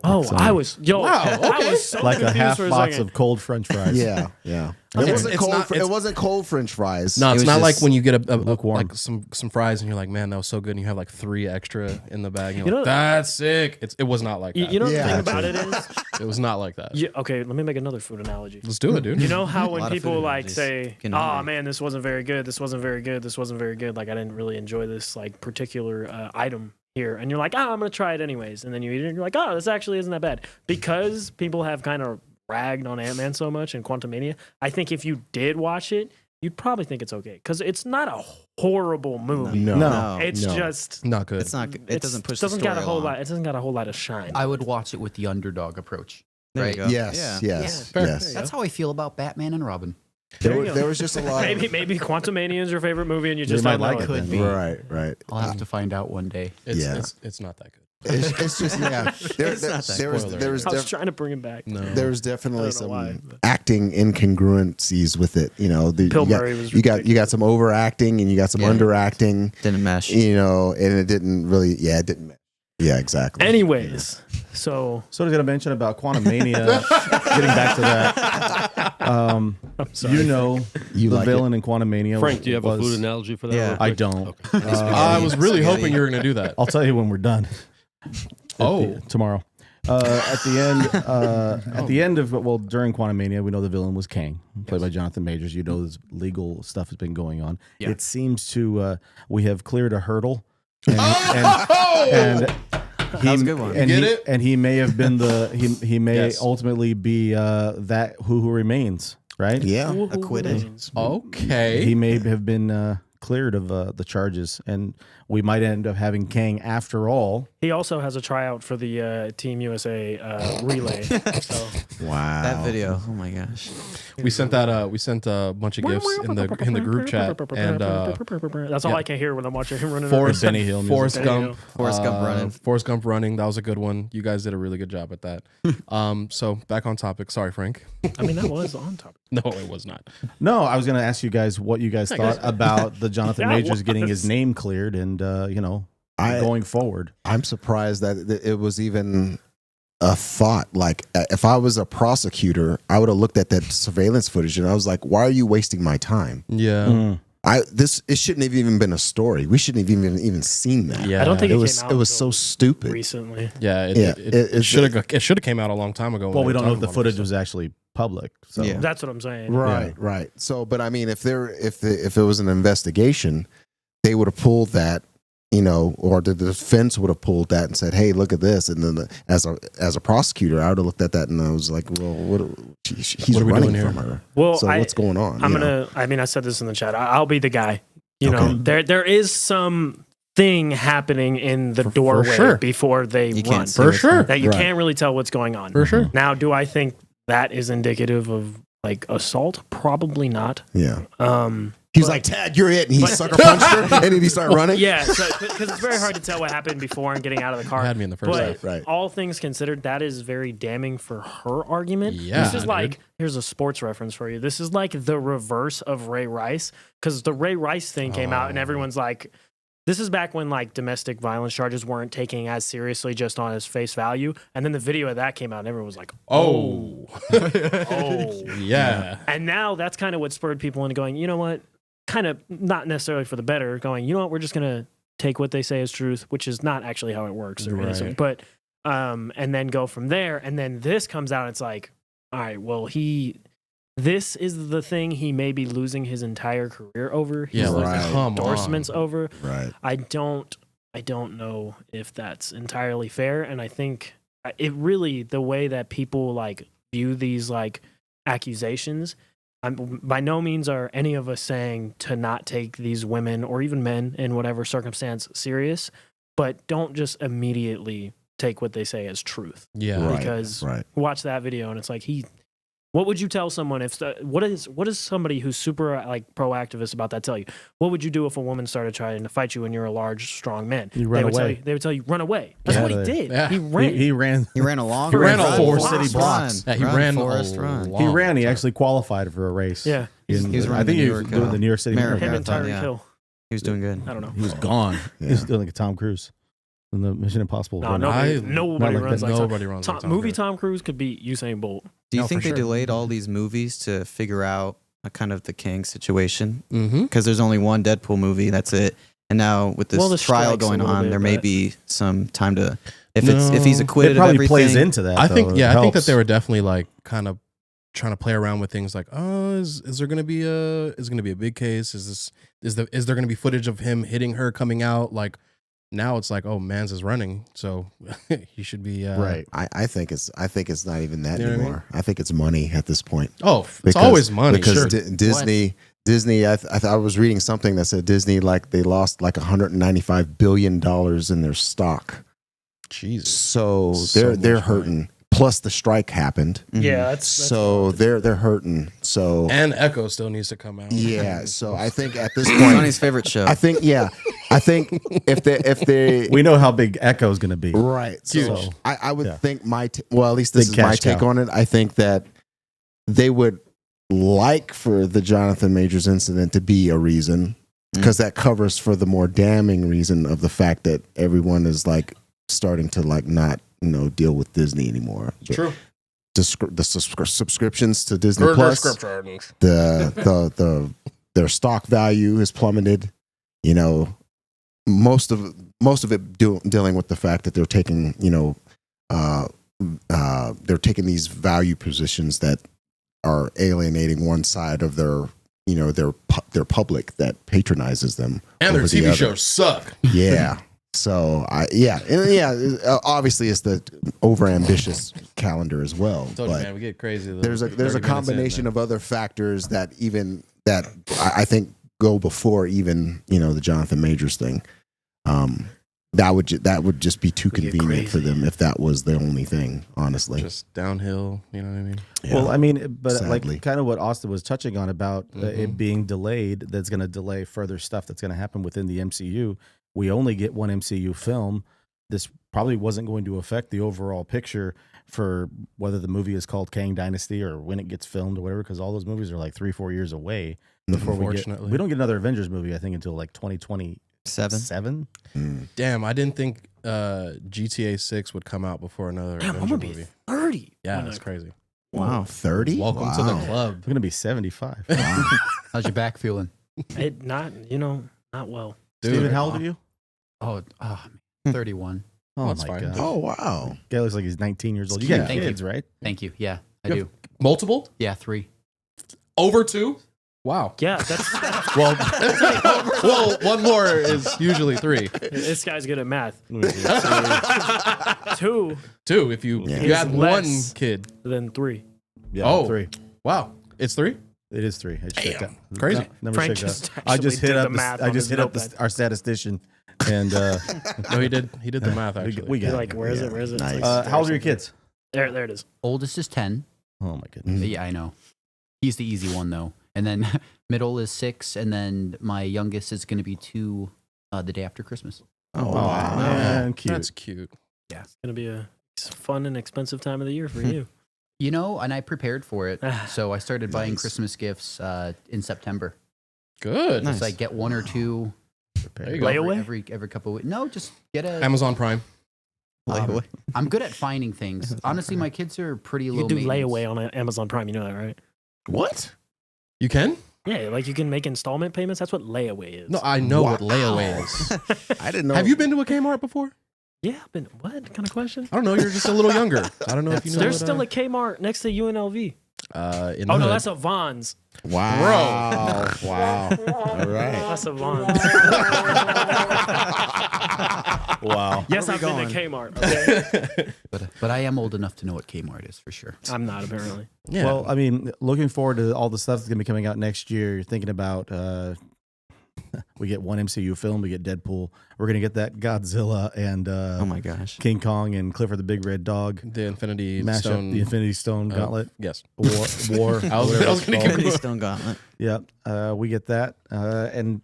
Oh, So- I was Wow, I okay. was so Like a confused half for a box second. of cold French fries. Yeah, yeah. Okay. It wasn't It's cold. not- It it's- wasn't cold French fries. No, it's was not like just when you get a lukewarm. like some fries and you're like, man, that was so good, and you have like 3 extra in the bag. And You you're know- like, that's sick. It was not like that. You know the Yeah, thing about it actually. is, It was not like that. okay, let me make another food analogy. Let's do it, dude. You know how A when lot of people food like analogies. say, Getting "Oh hungry. man, this wasn't very good. This wasn't very good. This wasn't very good." Like I didn't really enjoy this like particular item here, and you're like, "Oh, I'm gonna try it anyways." And then you eat it, and you're like, "Oh, this actually isn't that bad." Because people have kind of ragged on Ant-Man so much and Quantumania. I think if you did watch it, you'd probably think it's okay because it's not a horrible movie. No. It's no. just Not good. It's not. It doesn't push. doesn't the got a story whole along. lot. It doesn't got a whole lot of shine. I would watch it with the underdog approach. There you Right. go. Yes, Yeah. yes, Fair. yes. That's how I feel about Batman and Robin. There you go. There was just a lot. Maybe Quantumania is your favorite movie, and you You just might don't like know it it. then. Right. I'll have to find out one day. It's not that good. It's just yeah. There It's not that was spoiler there was I was def- trying to bring him back. No. there was I definitely don't know some why, but- acting incongruencies with it. You know, Bill you got, Murray was you got some overacting and you got some Yeah. underacting. Didn't mesh. You know, and it didn't really. Yeah, it didn't. Yeah, exactly. Anyways, so So I was going to mention about Quantumania. Getting back to that, I'm sorry. you know, You the like villain in Quantumania. Frank, do you have a was- food analogy for that? Yeah. real I quick? don't. Okay. I was really hoping you were going to do that. I'll tell you when we're done. Oh. Tomorrow. At the end of during Quantumania, we know the villain was Kang, played by Jonathan Majors. You know, this legal stuff has been going on. Yeah. It seems to we have cleared a hurdle, and That was a good one. And he may have been he may Yes. ultimately be that who remains, right? Yeah. Acquitted. Okay. He may have been cleared of the charges, and we might end up having Kang after all. He also has a tryout for the Team USA relay. So Wow. That video. Oh my gosh. we sent a bunch of gifts in the group chat, and that's all I can hear when I'm watching him running. Forrest Benny Hill music. Forrest Benny Gump, Hill. Forrest Gump running. Forrest Gump running. That was a good one. You guys did a really good job at that. So back on topic. Sorry, Frank. I mean, that was on top. No, it was not. No, I was going to ask you guys what you guys thought about the Jonathan Yeah, Majors getting his was. name cleared, and going forward. I'm surprised that it was even a thought. Like, if I was a prosecutor, I would have looked at that surveillance footage and I was like, "Why are you wasting my time? Yeah. It shouldn't have even been a story. We shouldn't have even seen that. Yeah. I don't think it it was came out so until stupid. recently. Yeah. Yeah, It should have came out a long time ago. when Well, they we were don't know if talking the about footage it. was actually public. So Yeah. That's what I'm saying. Right, right. So, but I mean, if it was an investigation, they would have pulled that, or the defense would have pulled that and said, "Hey, look at this." And then as a prosecutor, I would have looked at that and I was like, "Well, he's What are we running doing from here? her. Well, So what's going on?" I'm you know? gonna. I mean, I said this in the chat. I'll be the guy. You Okay. know, there is some thing happening in the doorway sure. before they You run. can't see For what's sure. happening. That you Right. can't really tell what's going on. For sure. Now, do I think that is indicative of like assault? Probably not. Yeah. He's He's like, "Tad, you're it," and he sucker punched her, and then he started running. yeah, because it's very hard to tell what happened before and getting out of the car. You had me in the first But half. Right. all things considered, that is very damning for her argument. Yeah, This is dude. like, here's a sports reference for you. This is like the reverse of Ray Rice, because the Ray Rice thing came out and everyone's like, this is back when like domestic violence charges weren't taken as seriously just on his face value. And then the video of that came out and everyone was like, Oh. oh. Yeah. And now that's kind of what spurred people into going, you know what? Kind of not necessarily for the better, going, you know what? We're just going to take what they say as truth, which is not actually how it works. Or Right. innocent. But, and then go from there. And then this comes out. And it's like, all right, well, this is the thing he may be losing his entire career over. He's Yeah. losing Right. Come endorsements on. over. Right. I don't know if that's entirely fair. And I think it really, the way that people like view these like accusations, by no means are any of us saying to not take these women or even men in whatever circumstance serious, but don't just immediately take what they say as truth. Yeah. Right. Because Right. watch that video and it's like what would you tell someone if what is somebody who's super like proactivist about that tell you? What would you do if a woman started trying to fight you and you're a large, strong man? You run away. They would tell you run away. That's Get what out he of there. did. Yeah. He ran. He ran. He ran along. He ran a four Forrest, city blocks. Yeah, he run, ran Forrest, a run. long He ran. He time. actually qualified for a race. Yeah. He's running I think the he New was York, doing the New York City Marathon. Him Marathon. and Tyreek yeah. Hill. He was doing good. I don't know. He was gone. He was doing like a Tom Cruise in the Mission Impossible. No, run. nobody Not like runs that. like Nobody runs like Tom Cruise. Tom Cruise could beat Usain Bolt. Do you No, think for they sure. delayed all these movies to figure out a kind of the Kang situation? Mm-hmm. Because there's only one Deadpool movie. That's it. And now with this Well, the trial strike's a going little on, bit, there may but- be some time to if he's No. acquitted It probably of everything. plays into that. I though. think, It yeah, I think that helps. they were definitely like kind of trying to play around with things like, oh, is there going to be a big case? Is there going to be footage of him hitting her coming out? Like now it's like, oh, Mans is running, so he should be right. I think it's not even that You know what I mean? anymore. I think it's money at this point. Oh, it's always money. Because Sure. Disney, I was reading something that said Disney, like they lost like $195 billion in their stock. Jesus. So So they're much hurting. Plus the strike happened. Mhm. Yeah, that's So they're hurting. So And Echo still needs to come out. yeah. So I think at this Sonny's point, favorite show. I think if they We know how big Echo's going to be. right. So Huge. I would Yeah. think at least this Big is my cash take cow. on it. I think that they would like for the Jonathan Majors incident to be a reason, because that covers for the more damning reason of the fact that everyone is like starting to like not deal with Disney anymore. True. The subscriptions to Disney Plus, their stock value has plummeted. Most of it dealing with the fact that they're taking they're taking these value positions that are alienating one side of their their public that patronizes them, And their over the TV other. shows suck. Yeah. So obviously it's the overambitious calendar as well. I told you, But man, we get crazy. there's a combination of other factors that I think go before even the Jonathan Majors thing. That would just be too We get convenient for crazy. them if that was the only thing. Honestly, just downhill. You know what I mean? Yeah. Well, I mean, but Sadly. like kind of what Austin was touching on about it being delayed, that's going to delay further stuff that's going to happen within the MCU. We only get one MCU film. This probably wasn't going to affect the overall picture for whether the movie is called Kang Dynasty or when it gets filmed or whatever, because all those movies are like 3-4 years away before Unfortunately. we don't get another Avengers movie, I think, until like 2027. Damn, I didn't think GTA 6 would come out before another Damn, I'm Avenger gonna be movie. 30. Yeah, when that's I- crazy. wow, 30. Welcome to the club. I'm going to be 75. How's your back feeling? It not well. Dude, Steven, how old are you? Oh, 31. Oh, That's my fine. God. Oh wow. Guy looks like he's 19 years old. You Yeah. got Thank you. kids, right? Thank you. Yeah, I You do. Multiple? Yeah, 3. Over 2? Wow. Yeah, that's Well, well, one more is usually 3. this guy's good at math. 2 2 if you Yeah. you had It's one less. kid. than 3. Yeah, Oh. 3. Wow. It's 3? It is 3. I checked Damn. that. Crazy. Number Frank checked just out. I just actually hit did up. the math I on just his hit up notepad. our statistician, and No, he did the math actually. we You're got like, it. where is Yeah. it? Where is it? It's Nice. like How old are your kids? There it is. Oldest is 10. Oh my goodness. Yeah, I know. He's the easy one though. And then middle is 6, and then my youngest is going to be 2 the day after Christmas. Oh Oh, wow. man, cute. That's cute. It's gonna be a fun and expensive time of the year for you. You know, and I prepared for it. So I started buying Nice. Christmas gifts in September. Good. Just like get 1 or 2 There you go. Layaway? every couple of weeks. No, just get a. Amazon Prime. I'm good at finding things. Honestly, my kids are pretty You low can do maintenance. layaway on Amazon Prime. You know that, right? What? You can? Yeah, like you can make installment payments. That's what layaway is. No, I know what Wow. layaway is. I didn't know. Have you been to a Kmart before? Yeah, but what kind of question? I don't know. You're just a little younger. I don't know if you know. There's what, still a Kmart next to UNLV. in the Oh no, hood. that's a Vons. Wow. Wow. All right. That's a Vons. Wow. Yes, I've been to Kmart. Okay? But I am old enough to know what Kmart is for sure. I'm not apparently. Yeah. Well, I mean, looking forward to all the stuff that's going to be coming out next year. You're thinking about, we get one MCU film, we get Deadpool. We're going to get that Godzilla and Oh my gosh. King Kong and Clifford the Big Red Dog. the Infinity Mash Stone. up the Infinity Stone Gauntlet. Yes. War. I was whatever gonna it's give called. you- Infinity Stone Gauntlet. Yeah, we get that, and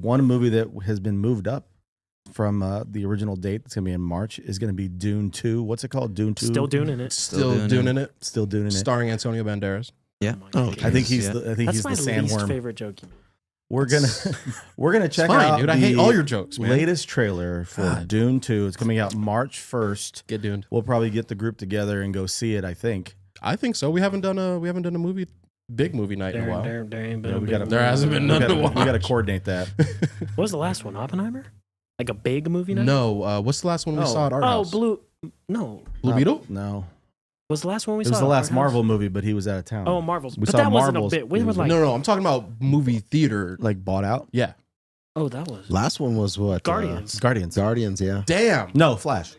one movie that has been moved up from the original date that's going to be in March is going to be Dune 2. What's it called? Dune 2. Still doing it. Still doing it. Still doing it. Starring Antonio Banderas. Yeah. Okay. I think he's Yeah. the, I think That's he's my the least sandworm. favorite joke. We're gonna check Fine, out dude. I hate the all your jokes, man. latest trailer for God. Dune 2. It's coming out March 1st. Get Duned. We'll probably get the group together and go see it. I think. I think so. We haven't done a big movie night in a while. There ain't been Yeah, a we big gotta- one. There hasn't been We none gotta, to watch. we gotta coordinate that. What was the last one? Oppenheimer? Like a big movie night? No, what's the last one we Oh. saw at our Oh, house? Blue. No. Blue Beetle? No, Was the last one we it saw? was the at last our Marvel house? movie, but he was out of town. Oh, Marvel's. We But saw that wasn't Marvels. a bit. We It were was like, No, I'm talking about movie theater. like bought out. Yeah. oh, that was Last one was what? Guardians. Guardians. Guardians. Yeah. Damn. No, Flash.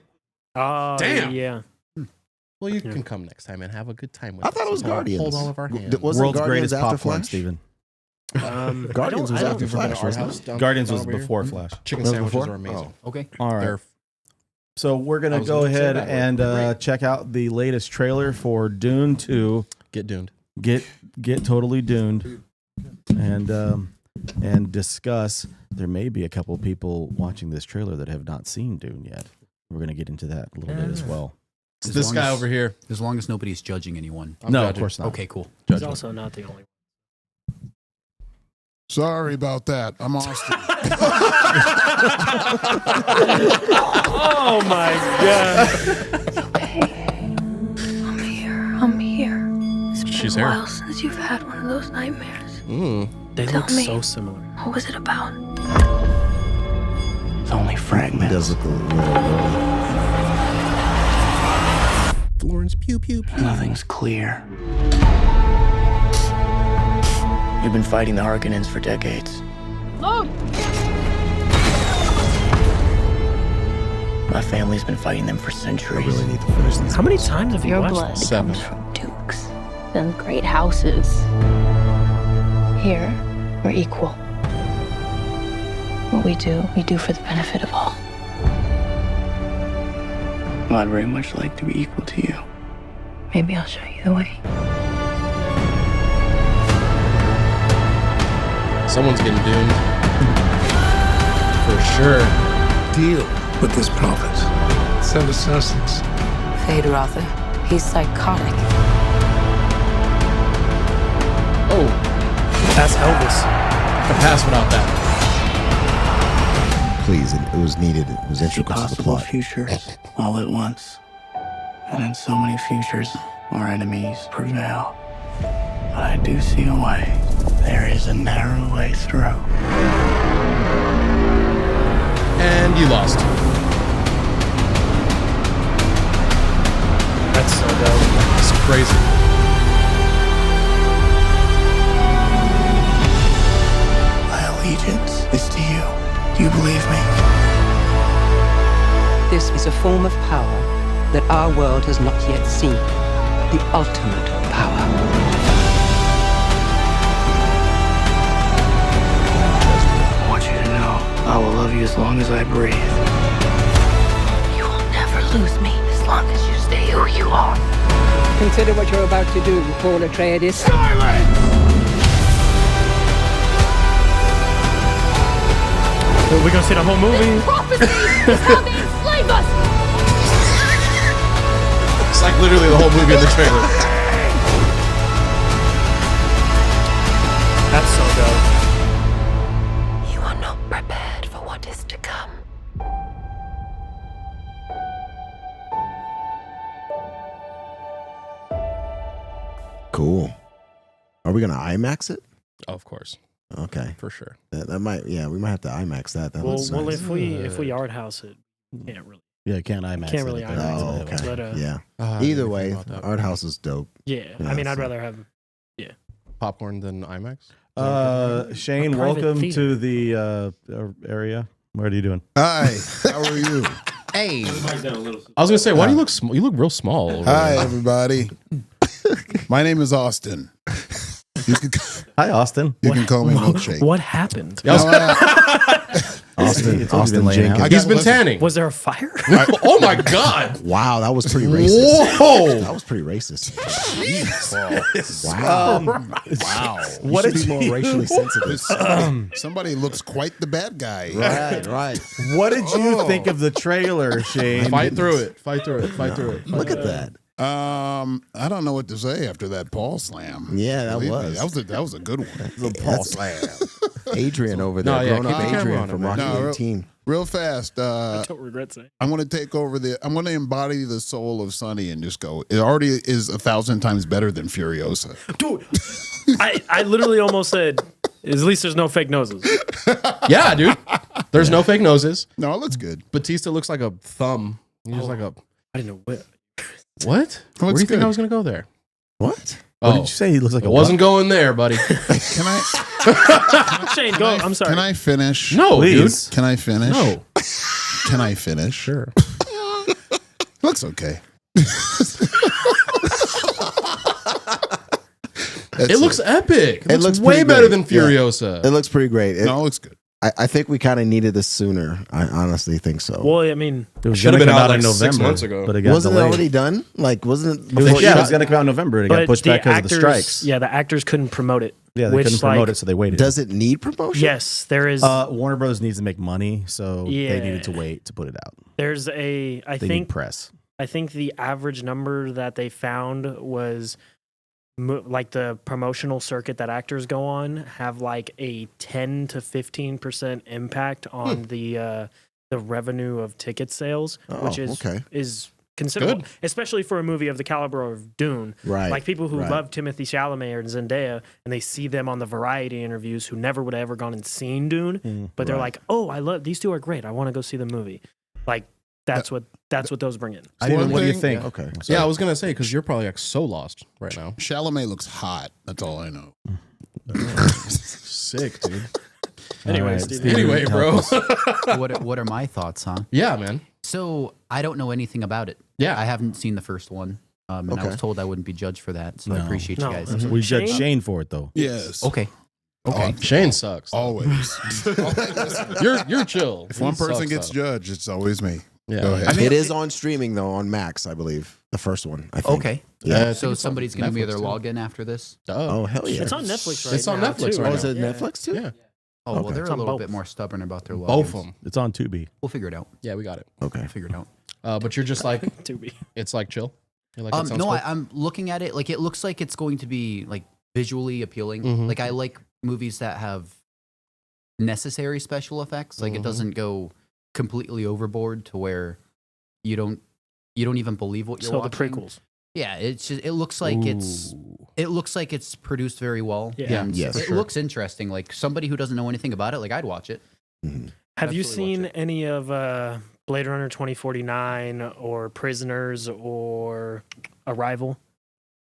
Oh, Damn. yeah. Well, you Yeah. can come next time and have a good time with I us. thought it was Hold- Guardians. Hold all of our hands. Wasn't World's Guardians greatest after popcorn, Flash? Steven. Guardians was I after don't- Flash, Our wasn't house it? down- Guardians down was over here. before Flash. Chicken Was it sandwiches before? are amazing. Okay. All right. They're So we're I gonna was go gonna say ahead that word. and Great. check out the latest trailer for Dune 2. Get Duned. Get totally duned, and discuss. There may be a couple people watching this trailer that have not seen Dune yet. We're gonna get into that a little bit as well. It's As this long guy as- over here. As long as nobody's judging anyone. I'm No, judging. of course not. Okay, cool. He's Judging. also not the only Sorry about that. I'm Austin. Oh my god. I'm here. It's been She's a here. while since you've had one of those nightmares. They Tell look me. so similar. What was it about? He does look a little. thorns. Pew, pew, pew. Nothing's clear. We've been fighting the Harkonnens for decades. Look! My family's been fighting them for centuries. I really need to finish this. How many times have you Your watched blood this? 7. comes from dukes and great houses. Here, we're equal. What we do for the benefit of all. Well, I'd very much like to be equal to you. Maybe I'll show you the way. Someone's getting doomed. For sure. Deal with this prophet. Son of Sussex. Fade Rother, he's psychotic. Oh, That's Elvis. the pass without that. Please, it was needed. It was See integral to the possible plot. futures all at once. And in so many futures, our enemies prevail. But I do see a way. There is a narrow way through. And you lost. That's so dope. It's crazy. My allegiance is to you. Do you believe me? This is a form of power that our world has not yet seen. The ultimate power. I want you to know I will love you as long as I breathe. You will never lose me as long as you stay who you are. Consider what you're about to do, Paul Atreides. We're gonna see the whole movie. Prophecy is how they enslave us! It's like literally the whole movie in the trailer. That's so dope. You are not prepared for what is to come. Cool. Are we gonna IMAX it? Oh, of course, Okay. for sure. That might. Yeah, we might have to IMAX that. That Well, looks well, nice. if we art house it, can't really. Yeah, can't IMAX. Can't it really if IMAX it's it. Oh, available. okay. But, Yeah. I didn't Either think way, about that. Art House is dope. Yeah, Yeah, I mean, I'd so- rather have. Popcorn than IMAX. Shane, A private welcome theater. to the area. What are you doing? Hi, how are you? Hey, I was gonna say, why do you look small? You look real small. Over Hi, there. everybody. My name is Austin. You can, Hi, Austin. you can call me Milkshake. What happened? Yeah, I was- No, Austin, It's Austin laying out. Jenkins. He's been listen, tanning. Was there a fire? Oh my god! Wow, that was pretty racist. Whoa! That was pretty racist. Wow. Wow. What should did be more you- racially sensitive. Somebody looks quite the bad guy. Right, right. What did you think of the trailer, Shane? Fight through it. Fight through it. Fight through it. Look at that. I don't know what to say after that Paul slam. Yeah, that Believe me, was. that was a good one. The Paul slam. Adrian over there, No, yeah, grown keep up the camera Adrian on it, from man. Rocky No, 18. Real fast. I don't regret saying. I'm going to take over I'm going to embody the soul of Sonny and just go. It already is 1,000 times better than Furiosa. Dude, I literally almost said, at least there's no fake noses. Yeah, dude. There's no fake noses. No, it looks good. Batista looks like a thumb. He's just like a I didn't know what. what? Where do you think good. I was gonna go there? What? What did you say? He looks like I a wasn't going there, buddy. Can I? Shane, go. I'm sorry. Can I finish? No, Please. Can I finish? No. Can I finish? Sure. Looks okay. It looks epic. It looks pretty way better great. than Furiosa. It looks pretty great. No, it looks good. I think we kind of needed this sooner. I honestly think so. Well, I mean, It was Should've gonna been come out out in like 6 November, months ago. but it got wasn't it delayed. already done? Like, wasn't it It was, before? yeah, it was going to come out in November, and it got but pushed the back because of actors, the strikes. yeah, the actors couldn't promote it. Yeah, they which, couldn't promote like, it, so they waited. Does it need promotion? Yes, there is. Warner Bros. Needs to make money, so Yeah. they needed to wait to put it out. There's a. I They need think. press. I think the average number that they found was like the promotional circuit that actors go on have like a 10 to 15% impact on the revenue of ticket sales, which Oh, is okay. considerable, Good. especially for a movie of the caliber of Dune. Right. Like people who right. love Timothy Chalamet or Zendaya, and they see them on the Variety interviews, who never would have ever gone and seen Dune, but they're right. like, "Oh, I love these two are great. I want to go see the movie." Like That's what those bring in. Steven, what do you thing- think? Okay. Yeah, I was gonna say because you're probably like so lost right now. Chalamet looks hot. That's all I know. Sick, dude. Anyway, All right, Steven. Steven, Anyway, help bro. us. What are my thoughts, huh? Yeah, man. So I don't know anything about it. Yeah. I haven't seen the first one, and I Okay. was told I wouldn't be judged for that. So I No. appreciate No. you guys. Mhm. We judge Shane? Shane for it though. Yes. Okay. Okay. Shane sucks. Always. You're chill. If one He person sucks, gets though. judged, it's always me. Yeah. Go ahead. It is on streaming though on Max, I believe. The first one. I think. Okay. Yeah. I think So it's on somebody's going to be Netflix, their too. login after this. Oh hell yeah! It's on Netflix right It's on now, Netflix too. right Oh, is it Yeah. Netflix too? Yeah. Oh, well, Okay. they're It's a on little both. bit more stubborn about their logins. Both of them. It's on Tubi. We'll figure it out. Yeah, we got it. Okay. We'll figure it out. But you're just like To be. it's like chill. You're like, it sounds No, cool. I'm looking at it. Like, it looks like it's going to be like visually appealing. Mhm. Like, I like movies that have necessary special effects. Like, Mhm. it doesn't go completely overboard to where you don't even believe what you're So watching. the prequels. Yeah, it's just, it looks like it's produced very well. Yeah. And Yes, it for sure. looks interesting. Like, somebody who doesn't know anything about it, like, I'd watch it. Mhm. Have you Absolutely watch seen it. any of Blade Runner 2049 or Prisoners or Arrival?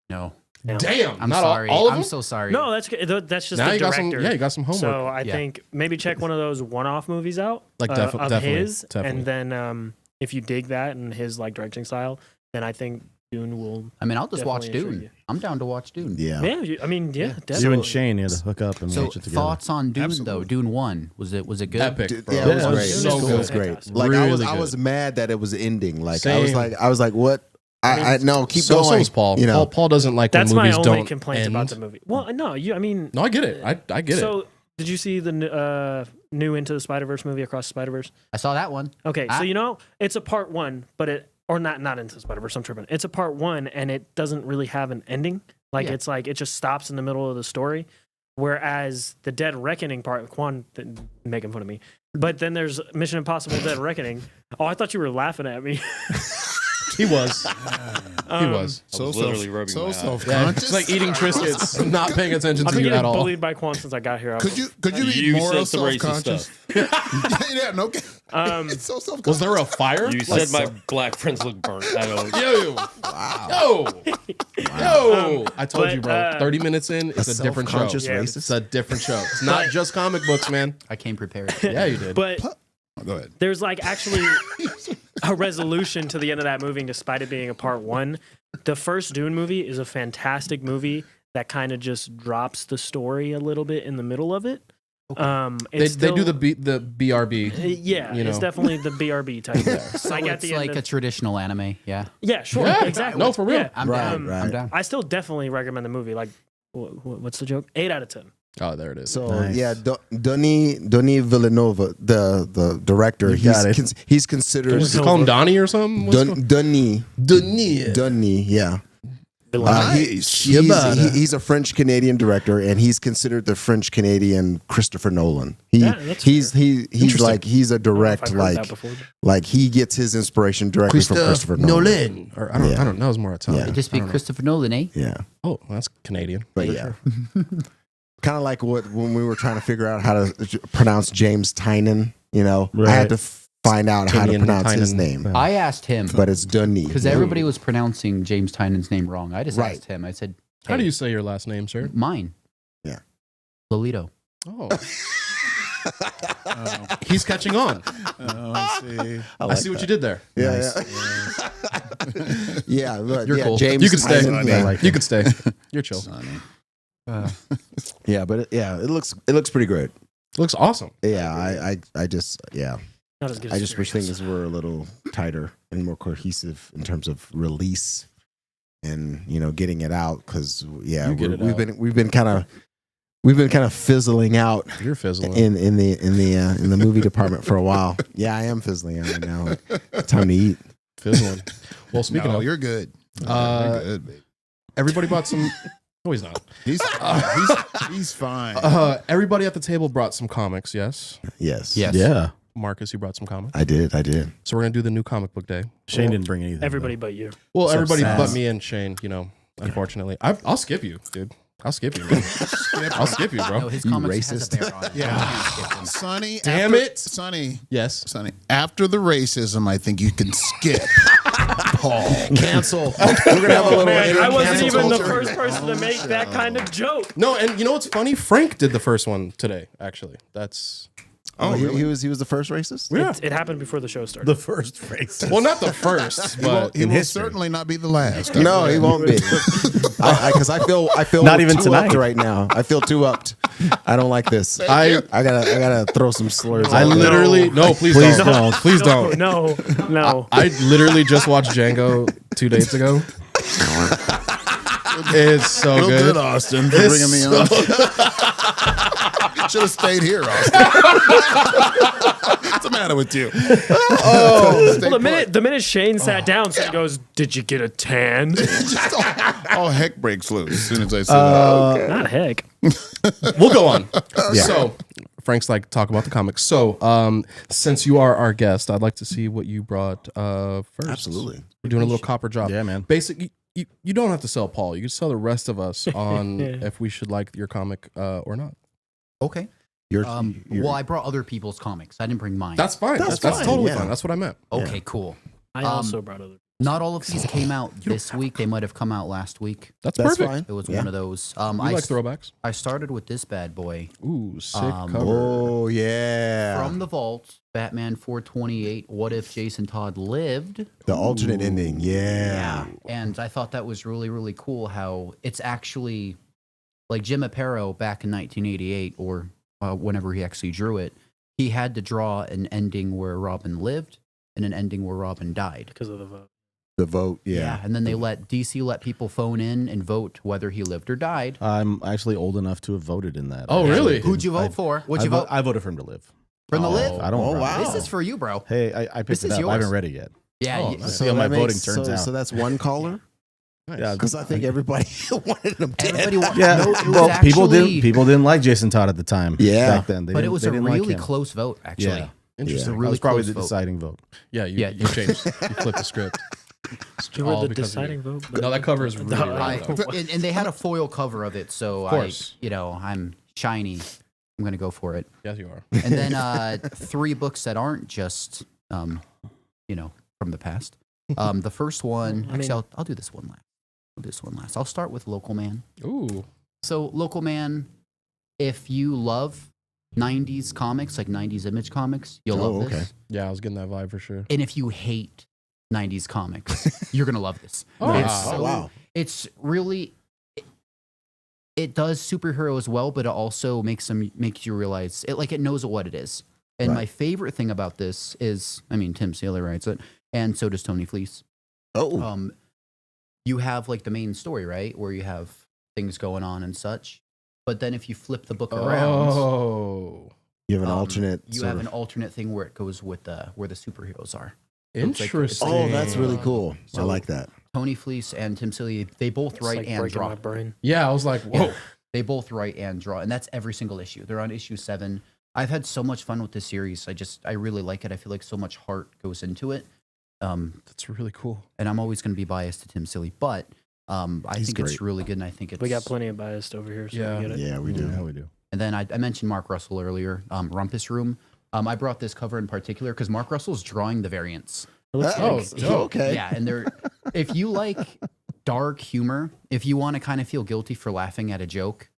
No. No. Damn. I'm not sorry. All of I'm them? so sorry. No, that's just Now the you got director. some. Yeah, you got some homework. So I Yeah. think maybe check one of those one-off movies out, Like of definitely, his, definitely. and then if you dig that and his like directing style, then I think Dune will. I mean, I'll just watch Definitely intrigue Dune. you. I'm down to watch Dune. Yeah. Yeah, definitely. You and Shane had to hook up and So watch it together. thoughts on Dune though? Absolutely. Dune 1 was it good? Epic, Dude, bro. yeah, it was Yeah, great. it was So so it was good. great. Fantastic. Like Really I was good. mad that it was ending. Like Same. I was like, what? I no, keep So going. is Paul. You know, Paul doesn't like That's when my movies only don't complaint end. about the movie. Well, no, I mean, No, I get it. I get it. so did you see the new Into the Spider-Verse movie, Across the Spider-Verse? I saw that one. Okay, Ah. so it's a part one, but not Into the Spider-Verse. I'm tripping. It's a part one, and it doesn't really have an ending. Like Yeah. it's like it just stops in the middle of the story. Whereas the Dead Reckoning part, Quan making fun of me, but then there's Mission Impossible: Dead Reckoning. Oh, I thought you were laughing at me. he was. He was. I was literally rubbing my eye. Yeah, self-conscious. it's like eating Triscuits, not paying attention I've to been you getting at all. bullied by Quan since I got here. Could you be You more said some racist self-conscious? stuff. Yeah, no. It's so self-conscious. Was there a fire? You said my black friends look burnt. I don't. Yo, yo. I told you, bro. But, 30 minutes in, it's a different show. self-conscious Yeah. racist. It's a different show. It's not just comic books, man. I came prepared. Yeah, you did. But Oh, go ahead. there's like actually a resolution to the end of that movie, despite it being a part one. The first Dune movie is a fantastic movie that kind of just drops the story a little bit in the middle of it. they do the BRB. Yeah, you it's know. definitely the BRB type. So like at it's the end like of, a traditional anime. Yeah. yeah, sure, Yeah, exactly. no, for real. Yeah. I'm Right, down. right. I'm down. I still definitely recommend the movie. Like, what's the joke? 8 out of 10. Oh, there it is. So Nice. yeah, Denis Villeneuve, the director, You got he's considered Just call him Donnie or something? Denis. Denis. Yeah. Nice. He's a French Canadian director, and he's considered the French Canadian Christopher Nolan. That's He's Interesting. he's a I don't know if direct I've heard that before. like he gets his inspiration directly from Christopher Nolan. Or I Yeah. don't know. That was more Italian. Yeah. It'd just be I don't know. Christopher Nolan, eh? Yeah, Oh, that's Canadian. but yeah, kind of like when we were trying to figure out how to pronounce James Tynan. You know, I had to find out how to Tynion, pronounce his Tynan. name, I asked him but it's Denis. because everybody was pronouncing James Tynan's name wrong. I just Right. asked him. I said, How do "Hey, you say your last name, sir? mine?" Yeah. Lelito. Oh. He's catching on. I see. I see what you did there. Yeah, yeah, look, You're yeah, cool. James You can stay. Tynan, yeah. You can stay. You're chill. Yeah, but it looks pretty great. Looks awesome. Yeah, I just Not as good I as just wish Furious. things were a little tighter and more cohesive in terms of release and getting it out because You get it out. we've been kind of fizzling out You're fizzling. in the movie department for a while. Yeah, I am fizzling out right now. It's time to eat. Fizzling. Well, speaking No, of, you're good. Uh, You're good, baby. everybody bought some. No, he's not. He's fine. Everybody at the table brought some comics. Yes, Yes. Yes. Yeah. Marcus, you brought some comics. I did. So we're gonna do the new comic book day. Shane didn't bring anything. Everybody but you. Well, So everybody sad. but me and Shane. Unfortunately, I'll skip you, dude. I'll skip you, man. I'll skip you, bro. No, his You comics has a racist. bear on it. Yeah. You can't skip him. Sonny, Damn it. Sonny, Yes. Sonny. After the racism, I think you can skip Paul. Cancel. We're gonna have a little. Man, I wasn't cancel even the culture. first person to make that kind of joke. No, and you know what's funny? Frank did the first one today. Actually, that's Oh, he was the first racist. yeah. It happened before the show started. The first race. Well, not the first, but He in will history. certainly not be the last. No, he won't be. Because I feel Not even too tonight. upped right now. I feel too upped. I don't like this. I gotta throw some slurs. I out there. literally no, please don't, please don't. No. I literally just watched Django 2 days ago. It's so Real good. good, Austin, for It's bringing me so- on. Should have stayed here, Austin. What's the matter with you? Oh, Well, the minute Shane sat down, so he goes, "Did you get a tan?" Just all heck breaks loose as soon as I say that. Not heck. we'll go on. So Frank's like talk about the comics. So since you are our guest, I'd like to see what you brought first. Absolutely. We're doing a little copper drop. Yeah, man. Basically, you don't have to sell Paul. You can sell the rest of us on if we should like your comic or not. Okay. You're, Well, I brought other people's comics. I didn't bring mine. That's fine. That's fine, totally yeah. fine. That's what I meant. okay, cool. I also brought other. Not all of these came out this week. They might have come out last week. That's that's perfect. fine. It was Yeah. one of those. You like throwbacks? I started with this bad boy. Ooh, sick cover. Oh yeah. From the vault, Batman 428. What if Jason Todd lived? The alternate ending. Yeah. And I thought that was really, really cool how it's actually like Jim Aparo back in 1988 or whenever he actually drew it. He had to draw an ending where Robin lived and an ending where Robin died. Because of the vote. The vote. Yeah. And then they let people phone in and vote whether he lived or died. I'm actually old enough to have voted in that. Oh, really? Who'd you vote for? What'd you vote? I voted for him to live. For him to live? I don't. Oh, run. wow. This is for you, bro. Hey, I picked This it is up. yours. I haven't read it yet. Yeah. Oh, you- nice. See how my that voting makes- turns out. So that's one caller. Yeah, Because I think everybody wanted him dead. Everybody wa- yeah. No, it was well, actually- people didn't like Jason Todd at the time. Yeah. back then. but it was they a didn't like really him. close vote, actually. Yeah. Interesting. a That really was probably close the vote. deciding vote. Yeah, you Yeah. changed. You flipped the script. You were all the because of you. deciding vote. No, that cover is really, really I, dope. and they had a foil cover of it, so course. I'm shiny. I'm gonna go for it. Yes, you are. And then 3 books that aren't just from the past. The first one, actually, I'll do this one last. I'll start with Local Man. Ooh. So Local Man, if you love 90s comics, like 90s image comics, you'll love this. okay. Yeah, I was getting that vibe for sure. And if you hate 90s comics, you're gonna love this. Oh, It's wow. so- Wow. It's really it does superhero as well, but it also makes you realize it knows what it is. And Right. my favorite thing about this is, Tim Saylor writes it, and so does Tony Fleece. Oh. You have like the main story, right, where you have things going on and such. But then if you flip the book around, Oh. You have an alternate. you sort have of- an alternate thing where it goes with where the superheroes are. Interesting. Oh, that's really cool. I So- like that. Tony Fleece and Tim Saylor, they both It's write like and breaking draw. my brain. Yeah, I was like, whoa. Yeah. They both write and draw, and that's every single issue. They're on issue 7. I've had so much fun with this series. I really like it. I feel like so much heart goes into it. That's really cool. And I'm always going to be biased to Tim Silly, but I He's think great. it's really good, and I think it's We got plenty of biased over here, so Yeah. we get it. Yeah, we do. Yeah, we do. And then I mentioned Mark Russell earlier, Rumpus Room. I brought this cover in particular because Mark Russell's drawing the variants. It looks Oh, like- dope. Okay. Yeah, and they're if you like dark humor, if you want to kind of feel guilty for laughing at a joke,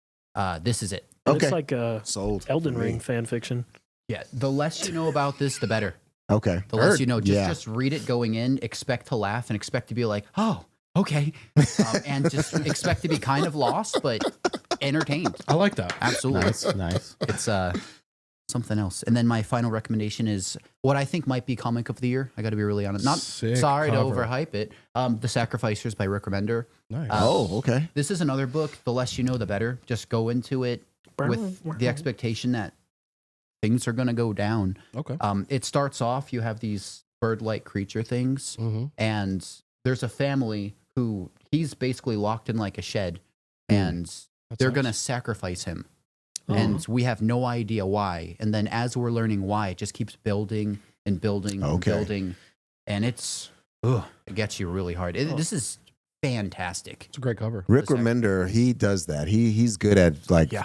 this is it. it Okay. looks like a Sold. Elden for me. Ring fan fiction. Yeah, the less you know about this, the better. Okay. The less you know, Yeah. just read it going in, expect to laugh, and expect to be like, oh, okay, and just expect to be kind of lost, but entertained. I like that. Absolutely, Nice. it's something else. And then my final recommendation is what I think might be comic of the year. I got to be really honest. Not Sick sorry cover. to overhype it. The Sacrificers by Rick Remender. Nice. Oh, okay. This is another book. The less you know, the better. Just go into it with the expectation that things are going to go down. Okay. It starts off, you have these bird-like creature things, Mm-hmm. and there's a family who he's basically locked in like a shed, and they're going to sacrifice him. And we have no idea why. And then as we're learning why, it just keeps building and building and Okay. building. And it gets you really hard. This is fantastic. It's a great cover. Rick Remender, he does that. He's good at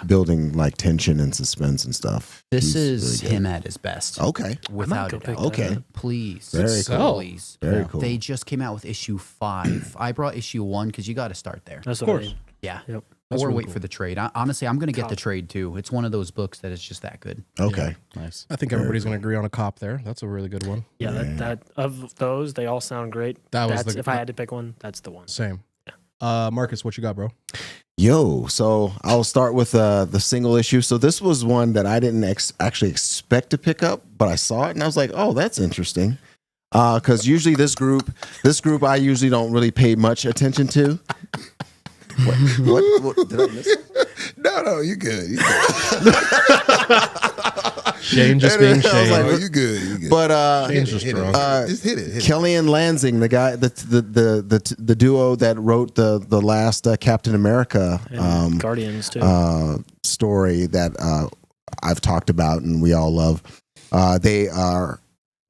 building like tension and suspense and stuff. This He's is really him at his best. Okay. Without a doubt. Okay. Please. Very cool. Please. Very cool. They just came out with issue 5. I brought issue 1 because you got to start there. That's Of what I course. mean. Yeah. Yep. That's Or really wait cool. for the trade. Honestly, I'm going to get the trade too. It's one of those books that is just that good. Okay. Nice. I think everybody's going to agree on a cop there. That's a really good one. Yeah, that of those, they all sound great. That was That's, the- if I had to pick one, that's the one. Same. Marcus, what you got, bro? Yo, so I'll start with the single issue. So this was one that I didn't actually expect to pick up, but I saw it and I was like, oh, that's interesting. Because usually this group I usually don't really pay much attention to. What did I miss it? No, you good. You Shane just being I was Shane. like, you good. You good. But Shane's just drunk. Just hit it. Kelly and Lansing, the guy, the duo that wrote the last Captain America And Guardians too. story that I've talked about and we all love. They are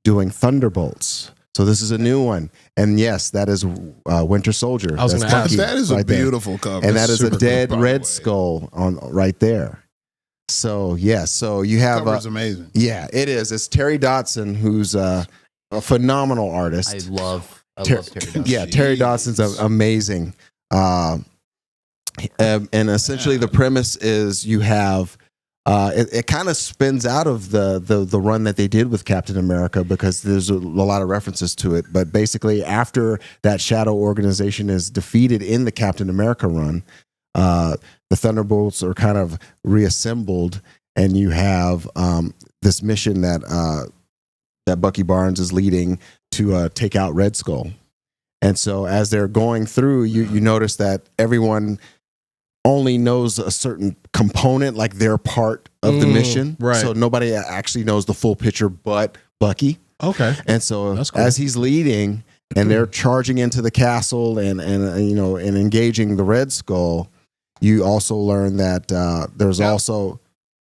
doing Thunderbolts. So this is a new one, and yes, that is Winter Soldier. I was That's gonna ask. Bucky That is a right there. beautiful cover. and that is a Super dead cool, by the Red way. Skull on right there. So yeah, so you have Cover's amazing. yeah, it is. It's Terry Dodson, who's a phenomenal artist. I love Ter- Terry Dodson. Yeah, Terry Dawson's amazing. And essentially, the premise is you have it kind of spins out of the run that they did with Captain America because there's a lot of references to it. But basically, after that Shadow organization is defeated in the Captain America run, the Thunderbolts are kind of reassembled, and you have this mission that Bucky Barnes is leading to take out Red Skull. And so as they're going through, you notice that everyone only knows a certain component, like their part of the mission. right. So nobody actually knows the full picture but Bucky. Okay. And so That's cool. as he's leading and they're charging into the castle and engaging the Red Skull, you also learn that there's also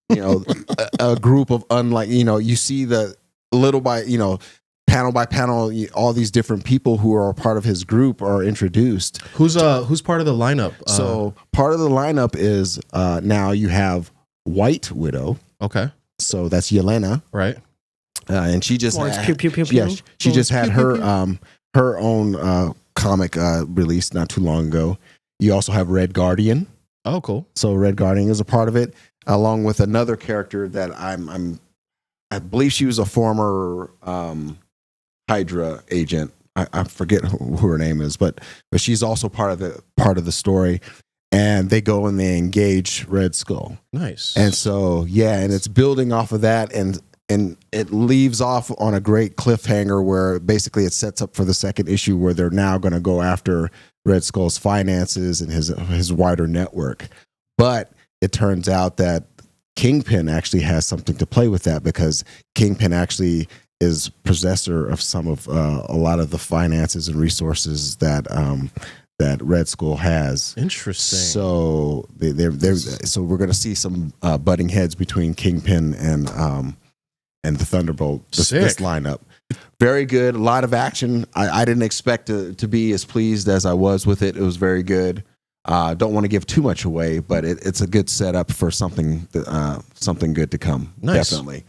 a group of you see the little by panel by panel, all these different people who are a part of his group are introduced. Who's part of the lineup? So part of the lineup is now you have White Widow. Okay. So that's Yelena, Right. and she just Lawrence had, pew, pew, pew, yeah, pew. she just had her own comic released not too long ago. You also have Red Guardian. Oh, cool. So Red Guardian is a part of it, along with another character that I believe she was a former Hydra agent. I forget who her name is, but she's also part of the story. And they go and they engage Red Skull. Nice. And so and it's building off of that, and it leaves off on a great cliffhanger where basically it sets up for the second issue where they're now going to go after Red Skull's finances and his wider network. But it turns out that Kingpin actually has something to play with that, because Kingpin actually is possessor of some of a lot of the finances and resources that Red Skull has. Interesting. So so we're going to see some butting heads between Kingpin and the Thunderbolt. This lineup, very good. A lot of action. I didn't expect to be as pleased as I was with it. It was very good. Don't want to give too much away, but it's a good setup for something good to come. Nice. Definitely.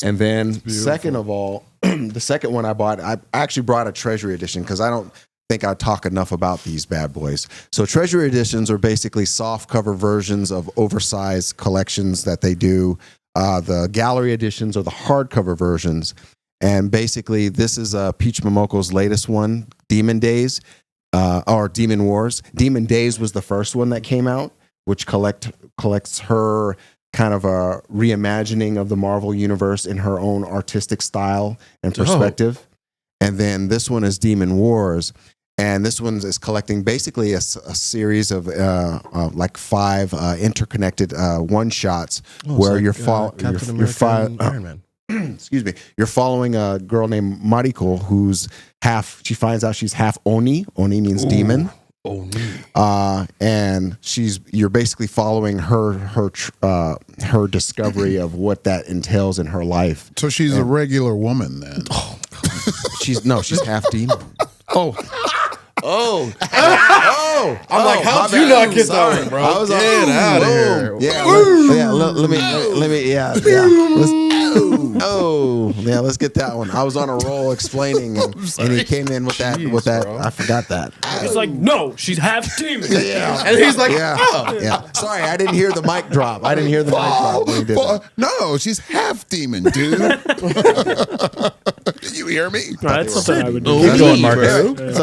And then second of all, the second one I bought, I actually brought a Treasury Edition because I don't think I talk enough about these bad boys. So Treasury Editions are basically soft cover versions of oversized collections that they do. The Gallery Editions are the hardcover versions. And basically this is Peach Momoko's latest one, Demon Days, or Demon Wars. Demon Days was the first one that came out, which collects her kind of a reimagining of the Marvel universe in her own artistic style and perspective. And then this one is Demon Wars. And this one is collecting basically a series of like 5 interconnected one-shots where you're excuse me, you're following a girl named Mariko who's she finds out she's half Oni. Oni means demon. And you're basically following her discovery of what that entails in her life. So she's a regular woman then. She's half demon. I'm like, how'd you not get that one, bro? I was Get out of here. Yeah, let me. Yeah. Let's get that one. I was on a roll explaining, and he came in with that. Bro. I forgot that. He's like, no, she's half demon. Yeah, And he's like, yeah. Sorry, I didn't hear the mic drop. When he did that. No, she's half demon, dude. You hear me? That's something I would do. Keep going, Marcus.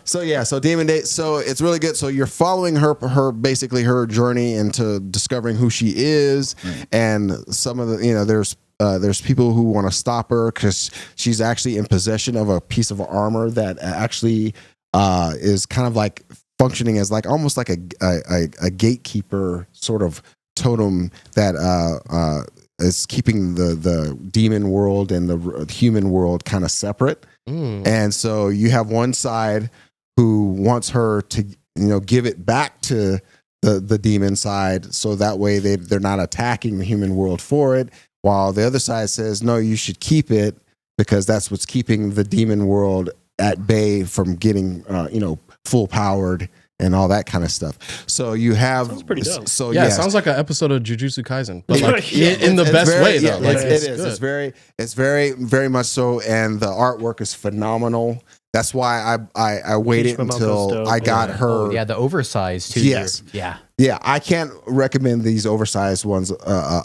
So Demon Days. So it's really good. So you're following her basically her journey into discovering who she is, and some of the there's people who want to stop her because she's actually in possession of a piece of armor that actually is kind of like functioning as like almost like a gatekeeper sort of totem that is keeping the demon world and the human world kind of separate. And so you have one side who wants her to give it back to the demon side, so that way they're not attacking the human world for it, while the other side says no, you should keep it because that's what's keeping the demon world at bay from getting full powered and all that kind of stuff. So you have Sounds pretty dope. So yeah, it sounds like an episode of Jujutsu Kaisen, but like Yeah. in the best way though. Like, it is. It's very much so, and the artwork is phenomenal. That's why I waited Peach Momoko's until dope, I got yeah. her. Oh, yeah, the oversized too. Yes. Yeah. Yeah, I can't recommend these oversized ones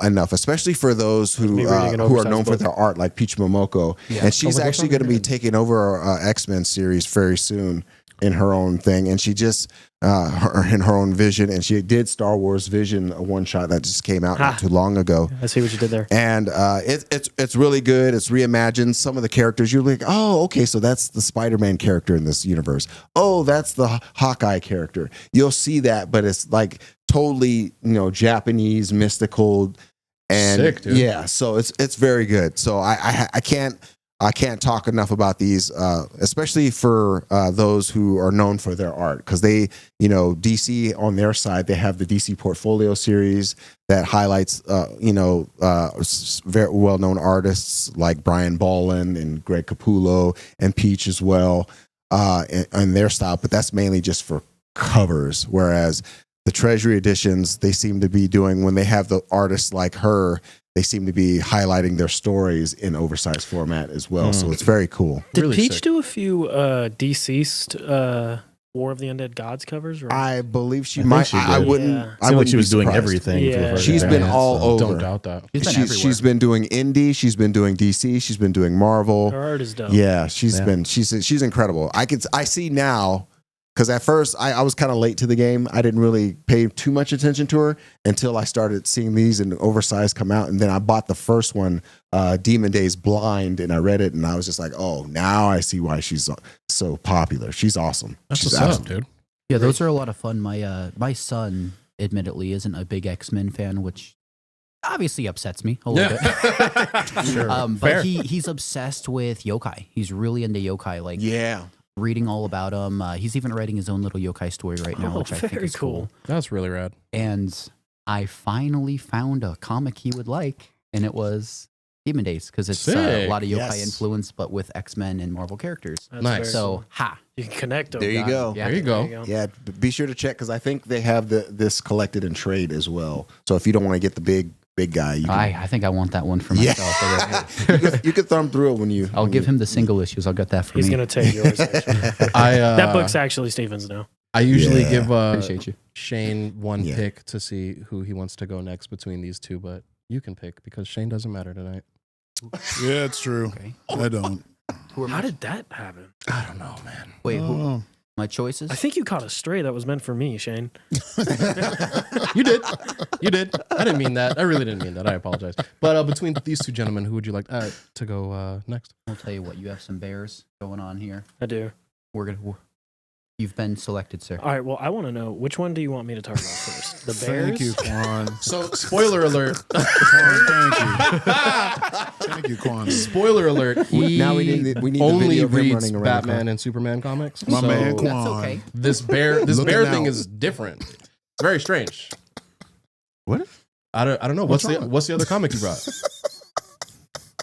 enough, especially for those who reading an are oversized known for book. their art, like Peach Momoko. Yeah. And she's Oh, what's actually on going to be here? taking over X-Men series very soon in her own thing. And she just in her own vision, and she did Star Wars Vision, a one shot that just came out not too long ago. I see what you did there. And it's really good. It's reimagined some of the characters. You're like, oh, okay, so that's the Spider-Man character in this universe. Oh, that's the Hawkeye character. You'll see that, but it's like totally Japanese mystical, and Sick, dude. yeah. So it's very good. So I can't talk enough about these, especially for those who are known for their art, because they, DC on their side, they have the DC Portfolio series that highlights, very well-known artists like Brian Bolland and Greg Capullo and Peach as well, and their style. But that's mainly just for covers, whereas the Treasury editions, they seem to be doing, when they have the artists like her, they seem to be highlighting their stories in oversized format as well. So it's very cool. Did Really Peach sick. do a few deceased War of the Undead Gods covers? Or? I believe she I think might. she I did. wouldn't. Yeah. I Seemed like wouldn't she be was doing surprised. everything. Yeah. for the first She's time. been Yeah, all so- over. Don't doubt that. He's been everywhere. She's been doing indie. She's been doing DC. She's been doing Marvel. Her art is dope. Yeah, she's Yeah. she's incredible. I see now, because at first I was kind of late to the game. I didn't really pay too much attention to her until I started seeing these and oversized come out, and then I bought the first one, Demon Days Blind, and I read it, and I was just like, oh, now I see why she's so popular. She's awesome. That's She's what's up, awesome. dude. Yeah, those are a lot of fun. My son, admittedly, isn't a big X-Men fan, which obviously upsets me a little bit. Sure. But Fair. he's obsessed with yokai. He's really into yokai, like Yeah. reading all about them. He's even writing his own little yokai story right now, Oh, which I think very is cool. That's really rad. And I finally found a comic he would like, and it was Demon Days, because it's a Sick. lot of yokai Yes. influence, but with X-Men and Marvel characters. That's Nice. very So, cool. ha. You can connect them. There you go. Yeah. There you go. Yeah, be sure to check, because I think they have this collected in trade as well. So if you don't want to get the big guy, you can, I think I want that one for Yeah. myself. you can thumb through it when you. I'll give him the single issues. I'll get that for He's me. gonna take yours. Actually. That That book's actually Steven's now. I usually Yeah. give Appreciate you. Shane one Yeah. pick to see who he wants to go next between these two, but you can pick because Shane doesn't matter tonight. Yeah, it's true. Okay. I don't. How did that happen? I don't know, man. Wait, Oh. my choices? I think you caught a stray that was meant for me, Shane. You did. You did. I didn't mean that. I really didn't mean that. I apologize. But between these two gentlemen, who would you like to go next? I'll tell you what. You have some bears going on here. I do. You've been selected, sir. All right. Well, I want to know, which one do you want me to talk about first? The Bears? Thank you, Quan. So, spoiler alert. Thank you, Quan. Spoiler alert. He Now we need the only video of him reads running around the Batman car. and Superman comics. My so man, Quan. That's okay. This bear Looking thing out. is different. Very strange. What? I don't know. What's the other comic you brought?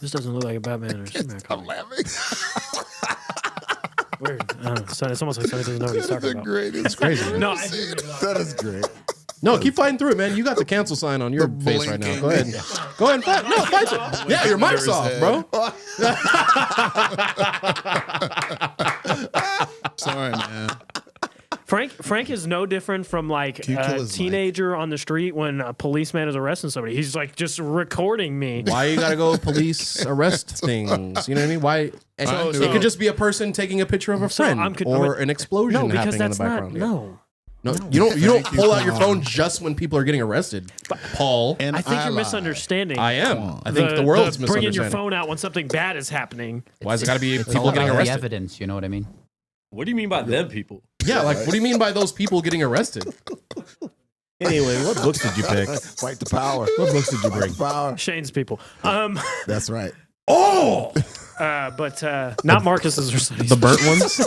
This doesn't look like a Batman or Superman I'm comic. laughing. Weird. So it's almost like Sonny doesn't know what he's talking about. It's crazy, man. No, That is great. No, keep fighting through it, man. You got the cancel sign on your The face right now. blinking. Go ahead. Go ahead and fight. No, fight it. Yeah, your mic's off, bro. Sorry, man. Frank is no different from like Can you kill a his teenager on the street when a policeman is arresting somebody. He's like just recording me. Why you gotta go police arrest things? You know what I mean? Why? And So- it could just be a person taking a picture of a So friend I'm an explosion No, because happening in the that's not. background. No. No, you don't Thank you, pull out your Paul. phone just when people are getting arrested, Paul. And I think you're lied. misunderstanding. I am. I think the world's bringing misunderstanding. your phone out when something bad is happening. Why has it got to be It's people all getting about the arrested? evidence. You know what I mean? What do you mean by them people? Yeah, like what do you mean by those people getting arrested? Anyway, what books did you pick? Fight the power. What books did you bring? Power. Shane's people. That's right. Oh, But not Marcus's or Sonny's. the burnt ones.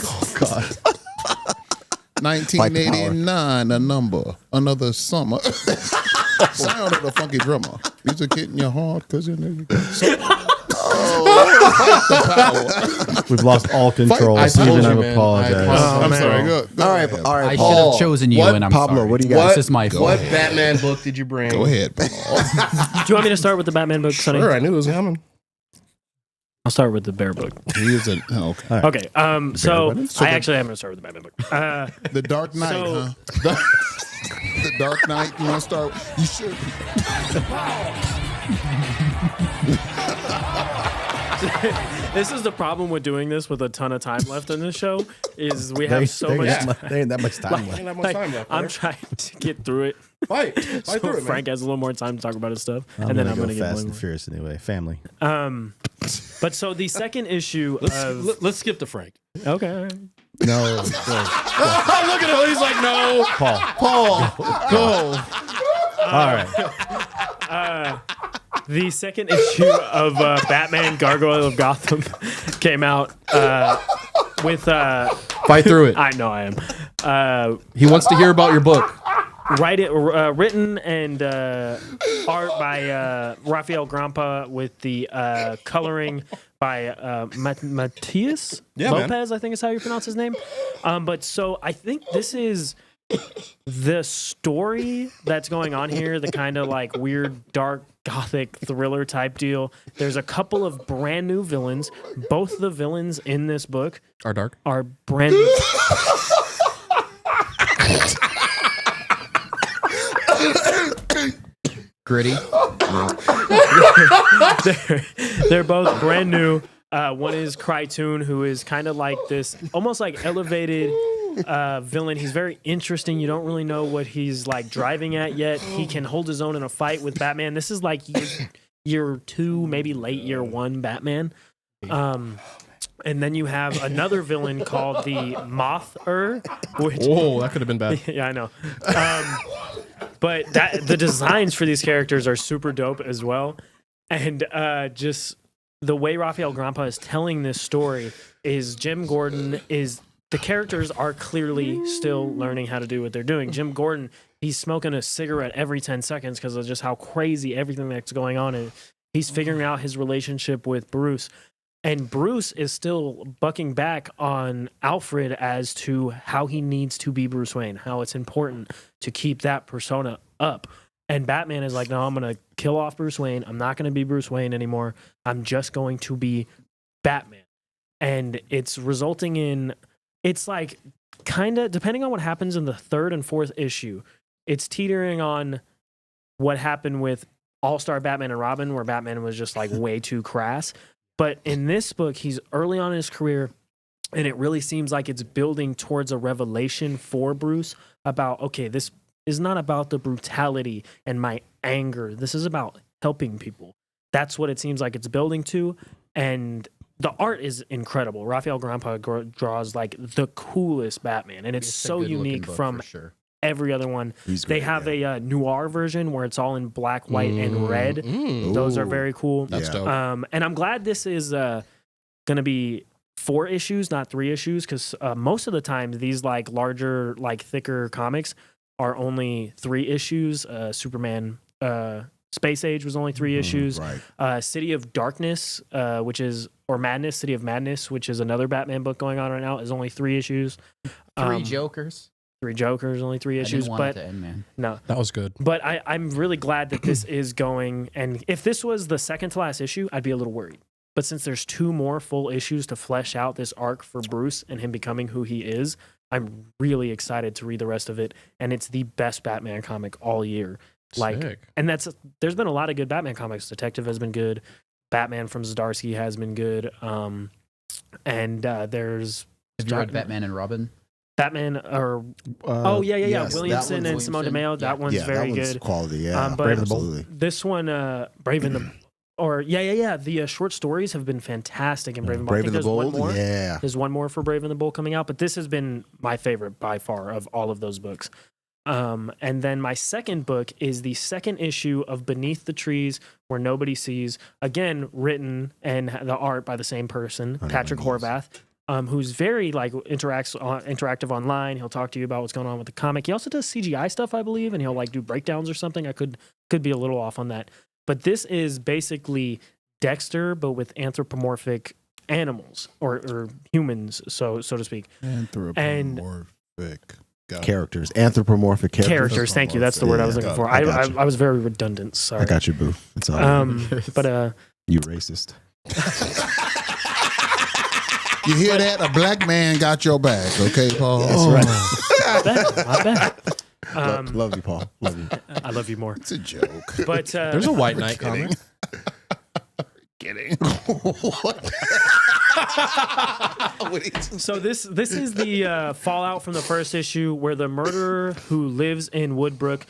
Oh God. 1989, a number, another summer. Sound of the funky drummer. Music hitting your heart because you know you got We've lost all control. I told Steven, you, I man. apologize. I'm man. sorry. Go All right, ahead. all I right. should Paul, have chosen you, what- and I'm Pablo, sorry. what do you got? This is my fault. What Batman book did you bring? Go ahead, Paul. Do you want me to start with the Batman book, Sonny? Sure, I knew it was coming. I'll start with the Bear book. He is a okay. Okay. So So I the- actually am going to start with the Batman book. The Dark Knight, So- huh? The Dark Knight. You want to start? You should. This is the problem with doing this with a ton of time left in this show is we have so much. There ain't that much time left. Ain't that much time left, I'm brother. trying to get through it. Fight So through it, man. Frank has a little more time to talk about his stuff, I'm and then gonna I'm go going to get Fast one. and Furious anyway. Family. But so the second issue of Let's skip to Frank. okay, all right. No. Look at him. He's like, no, Paul. go. All right. The second issue of Batman Gargoyle of Gotham came out with Fight through it. I know I am. He wants to hear about your book. Written and art by Rafael Grampa with the coloring by Matias Yeah, man. Lopez, I think is how you pronounce his name. But so I think this is the story that's going on here, the kind of like weird, dark, gothic thriller type deal. There's a couple of brand new villains. Both the villains in this book Are dark. are brand new. Gritty. They're both brand new. One is Krytoon, who is kind of like this, almost like elevated villain. He's very interesting. You don't really know what he's like driving at yet. He can hold his own in a fight with Batman. This is like year 2, maybe late year 1 Batman. And then you have another villain called the Moth-Er, which Whoa, that could have been bad. yeah, I know. But the designs for these characters are super dope as well. And just the way Rafael Grampa is telling this story is Jim Gordon is the characters are clearly still learning how to do what they're doing. Jim Gordon, he's smoking a cigarette every 10 seconds because of just how crazy everything that's going on. And he's figuring out his relationship with Bruce. And Bruce is still bucking back on Alfred as to how he needs to be Bruce Wayne, how it's important to keep that persona up. And Batman is like, no, I'm going to kill off Bruce Wayne. I'm not going to be Bruce Wayne anymore. I'm just going to be Batman. And it's resulting in, it's like kind of, depending on what happens in the 3rd and 4th issue, it's teetering on what happened with All-Star Batman and Robin, where Batman was just like way too crass. But in this book, he's early on in his career, and it really seems like it's building towards a revelation for Bruce about, okay, this is not about the brutality and my anger. This is about helping people. That's what it seems like it's building to. And the art is incredible. Rafael Grampa draws like the coolest Batman, and it's so unique from every other one. They have a noir version where it's all in black, white, and red. Those are very cool. That's dope. And I'm glad this is going to be 4 issues, not 3 issues, because most of the time these like larger, like thicker comics are only 3 issues. Superman Space Age was only 3 issues. Right. City of Darkness, which is or Madness, City of Madness, which is another Batman book going on right now, is only 3 issues. Three Jokers. 3 Jokers, only 3 I issues. didn't want But it to end, man. no, That was good. but I'm really glad that this is going. And if this was the second to last issue, I'd be a little worried. But since there's 2 more full issues to flesh out this arc for Bruce and him becoming who he is, I'm really excited to read the rest of it. And it's the best Batman comic all year. Like, Sick. and there's been a lot of good Batman comics. Detective has been good. Batman from Zdarsky has been good. And there's Have you read Batman and Robin? Batman or yes, that Williamson one's and Simone Williamson. DeMeo. That one's Yeah, very that one's good. quality. Yeah, But Brave and the Bold. absolutely. This one, Brave and the or the short stories have been fantastic in Brave and the Bold. Brave I think and the there's one Bold. more. Yeah, There's one more for Brave and the Bold coming out, but this has been my favorite by far of all of those books. And then my second book is the second issue of Beneath the Trees Where Nobody Sees, again written and the art by the same person, Patrick Horvath, who's very like interactive online. He'll talk to you about what's going on with the comic. He also does CGI stuff, I believe, and he'll like do breakdowns or something. I could be a little off on that, but this is basically Dexter, but with anthropomorphic animals or humans, so to speak. Anthropomorphic. Got it. characters, anthropomorphic characters. Thank you. That's the word I was looking for. I got you. I was very redundant. Sorry. I got you, boo. It's all right. But You racist. You hear that? A black man got your back, okay, Paul? That's right. my bad. Love you, Paul. Love you. I love you more. It's a joke. But There's a White Knight comic. Kidding. so this is the fallout from the first issue where the murderer who lives in Woodbrook,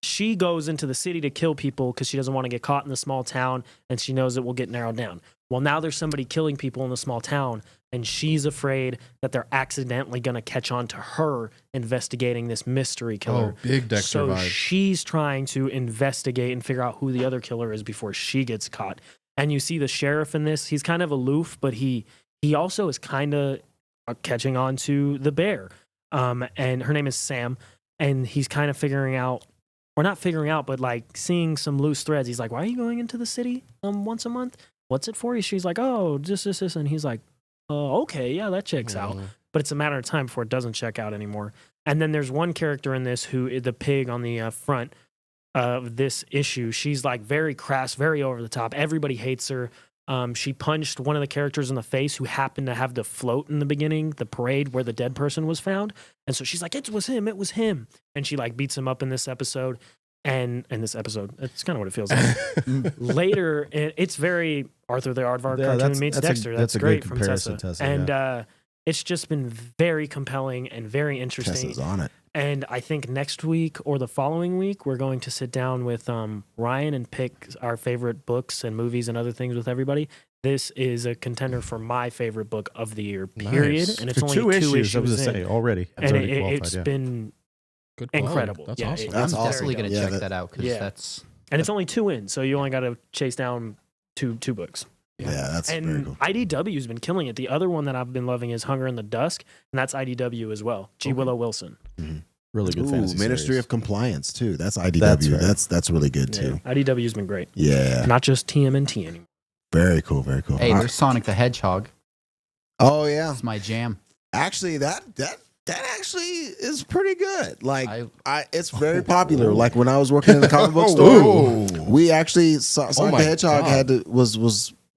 she goes into the city to kill people because she doesn't want to get caught in the small town, and she knows it will get narrowed down. Well, now there's somebody killing people in the small town, and she's afraid that they're accidentally going to catch on to her investigating this mystery killer. Oh, big Dexter So vibe. she's trying to investigate and figure out who the other killer is before she gets caught. And you see the sheriff in this. He's kind of aloof, but he also is kind of catching on to the bear. And her name is Sam. And he's kind of figuring out, or not figuring out, but like seeing some loose threads. He's like, why are you going into the city once a month? What's it for? She's like, oh, this. And he's like, okay, yeah, that checks out. But it's a matter of time before it doesn't check out anymore. And then there's one character in this who, the pig on the front of this issue, she's like very crass, very over the top. Everybody hates her. She punched one of the characters in the face who happened to have the float in the beginning, the parade where the dead person was found. And so she's like, it was him. And she like beats him up in this episode. And in this episode, it's kind of what it feels like. Later, it's very Arthur the Aardvark cartoon meets Dexter. That's a great good from comparison, Tessa. Tessa, And it's just been very compelling and very interesting. Tessa's on it. And I think next week or the following week, we're going to sit down with Ryan and pick our favorite books and movies and other things with everybody. This is a contender for my favorite book of the year, period. Nice. And it's For only 2 two issues, I was issues to say, in. already. And already it's been Good quality. incredible. That's Yeah, awesome. That's I'm awesome. definitely going to Yeah, check that out because that's And it's only 2 in, so you only got to chase down two books. Yeah, that's very And cool. IDW's been killing it. The other one that I've been loving is Hunger in the Dusk, and that's IDW as well. G. Willow Wilson. Really good Ooh, fantasy Ministry series. of Compliance too. That's IDW. That's That's really good too. Yeah, IDW's been great. Yeah, Not just TMNT anymore. very cool. Very cool. hey, there's Sonic the Hedgehog. Oh yeah, That's my jam. actually that actually is pretty good. Like I it's very popular. Like when I was working in the comic book store, we actually Sonic my the Hedgehog God. had to,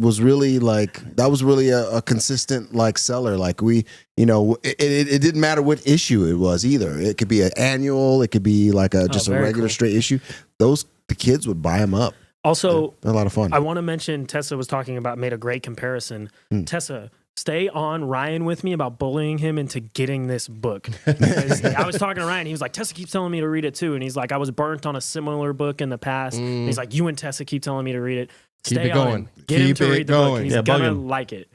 was really like that was really a consistent like seller. Like we, it didn't matter what issue it was either. It could be an annual, it could be like just a very regular cool. straight issue. The kids would buy them up. Also, They're a lot of fun. I want to mention Tessa was talking about, made a great comparison. Tessa, stay on Ryan with me about bullying him into getting this book. Because I was talking to Ryan. He was like, Tessa keeps telling me to read it too. And he's like, I was burnt on a similar book in the past. And he's like, you and Tessa keep telling me to read it. Keep Stay it on going. him. Get him Keep to it read the book. going. He's Yeah, bug going to him. like it.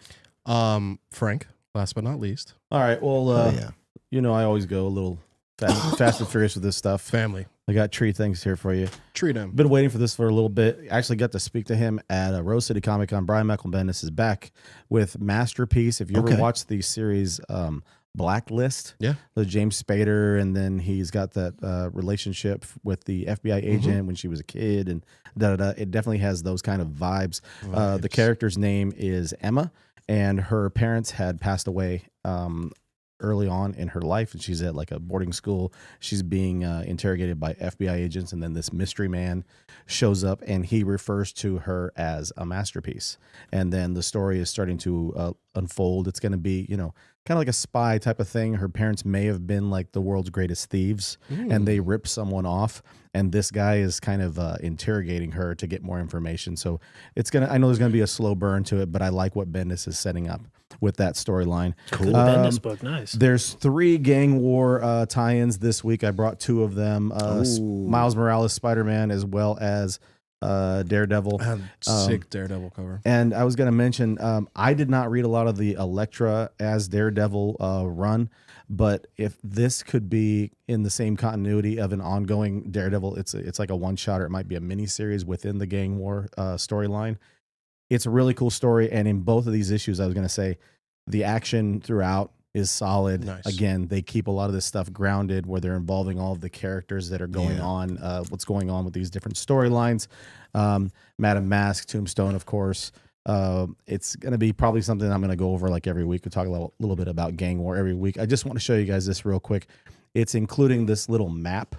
Frank, last but not least, All right. Well, yeah. I always go a little fast and furious with this stuff. family. I got tree things here for you. Treat him. Been waiting for this for a little bit. Actually got to speak to him at Rose City Comic Con. Brian Michael Bendis is back with Masterpiece. If you ever Okay. watched the series Blacklist. Yeah. The James Spader, and then he's got that relationship with the FBI agent when she was a kid, and It definitely has those kind of vibes. The character's name is Emma, and her parents had passed away early on in her life, and she's at like a boarding school. She's being interrogated by FBI agents, and then this mystery man shows up, and he refers to her as a masterpiece. And then the story is starting to unfold. It's going to be, kind of like a spy type of thing. Her parents may have been like the world's greatest thieves, and they rip someone off, and this guy is kind of interrogating her to get more information. So I know there's gonna be a slow burn to it, but I like what Bendis is setting up with that storyline. Cool. Bendis book, nice. There's 3 gang war tie-ins this week. I brought 2 of them: Miles Morales, Spider-Man, as well as Daredevil. Sick Daredevil cover. And I was going to mention, I did not read a lot of the Elektra as Daredevil run, but if this could be in the same continuity of an ongoing Daredevil, it's like a one-shot, or it might be a mini-series within the gang war storyline. It's a really cool story, and in both of these issues, I was going to say, the action throughout is solid. Nice. Again, they keep a lot of this stuff grounded, where they're involving all of the characters that are going on, what's going on with these different storylines. Madam Mask, Tombstone, of course. It's going to be probably something I'm going to go over like every week. We talk a little bit about gang war every week. I just want to show you guys this real quick. It's including this little map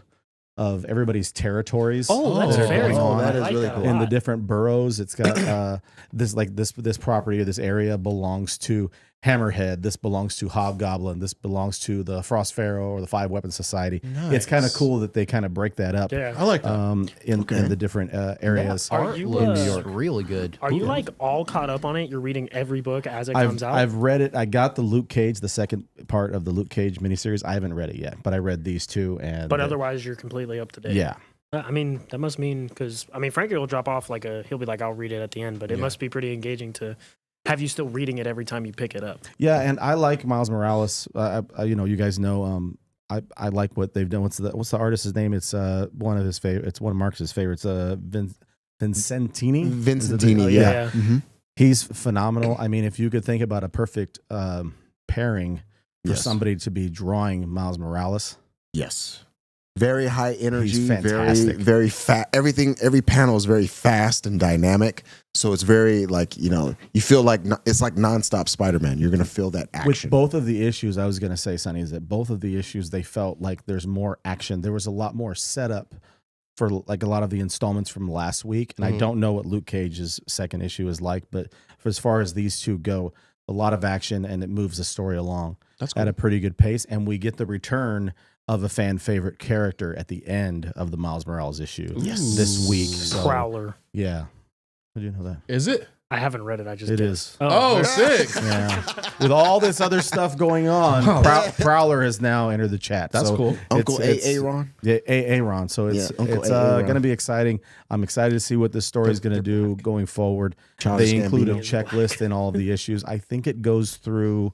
of everybody's territories. Oh, that's that are very going cool. on That is really cool. in the different boroughs. It's got this property or this area belongs to Hammerhead. This belongs to Hobgoblin. This belongs to the Frost Pharaoh or the Five Weapons Society. Nice. It's kind of cool that they kind of break that up. Yeah, I like that. In the different areas. Are you, in New York. Really good. Are you like all caught up on it? You're reading every book as it comes out? I've read it. I got the Luke Cage, the second part of the Luke Cage miniseries. I haven't read it yet, but I read these 2. But otherwise, you're completely up to date. Yeah. I mean, that must mean, because, Frankie will drop off he'll be like, I'll read it at the end, but it must be pretty engaging to have you still reading it every time you pick it up. Yeah, and I like Miles Morales. You guys know, I like what they've done. What's the artist's name? It's one of his favorite. It's one of Marcus's favorites. Vincentini. Vincentini, yeah. Mm-hmm. He's phenomenal. I mean, if you could think about a perfect pairing for somebody to be drawing Miles Morales. Yes. Very high energy, He's fantastic. very fast. Every panel is very fast and dynamic. So it's very you feel like it's like nonstop Spider-Man. You're going to feel that action. With both of the issues, I was going to say, Sonny, is that both of the issues, they felt like there's more action. There was a lot more setup for like a lot of the installments from last week. And I don't know what Luke Cage's second issue is like, but for as far as these 2 go, a lot of action, and it moves the story along at a pretty good pace. And we get the return of a fan favorite character at the end of the Miles Morales issue this week. So, Prowler. Yeah. How do you know that? Is it? I haven't read it. I just It did. is. Oh, sick. Yeah. With all this other stuff going on, Prowler has now entered the chat. That's cool. Uncle Aaron. Yeah, Aaron. So it's going to be exciting. I'm excited to see what this story is going to do going forward. They include a checklist in all of the issues. I think it goes through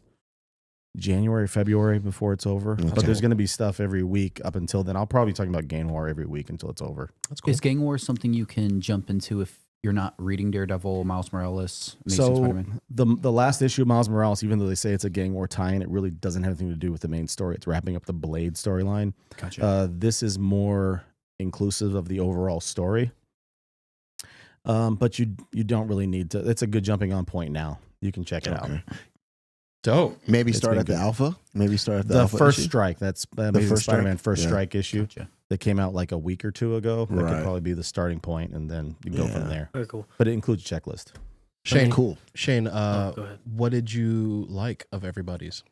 January, February before it's over. But there's going to be stuff every week up until then. I'll probably be talking about Gang War every week until it's over. That's cool. Is Gang War something you can jump into if you're not reading Daredevil, Miles Morales, Amazing So Spider-Man? the last issue of Miles Morales, even though they say it's a Gang War tie-in, it really doesn't have anything to do with the main story. It's wrapping up the Blade storyline. Gotcha. This is more inclusive of the overall story. But you don't really need to. It's a good jumping on point now. You can check it out. Dope. Maybe It's start been at the good. Alpha. Maybe start at The Alpha first issue. strike. That's The Amazing first Spider-Man strike? first Yeah. strike issue Gotcha. that came out like a week or 2 ago. That Right. could probably be the starting point, and then you go from there. Very cool. But it includes a checklist. Shane, Cool. Shane, go ahead. what did you like of everybody's?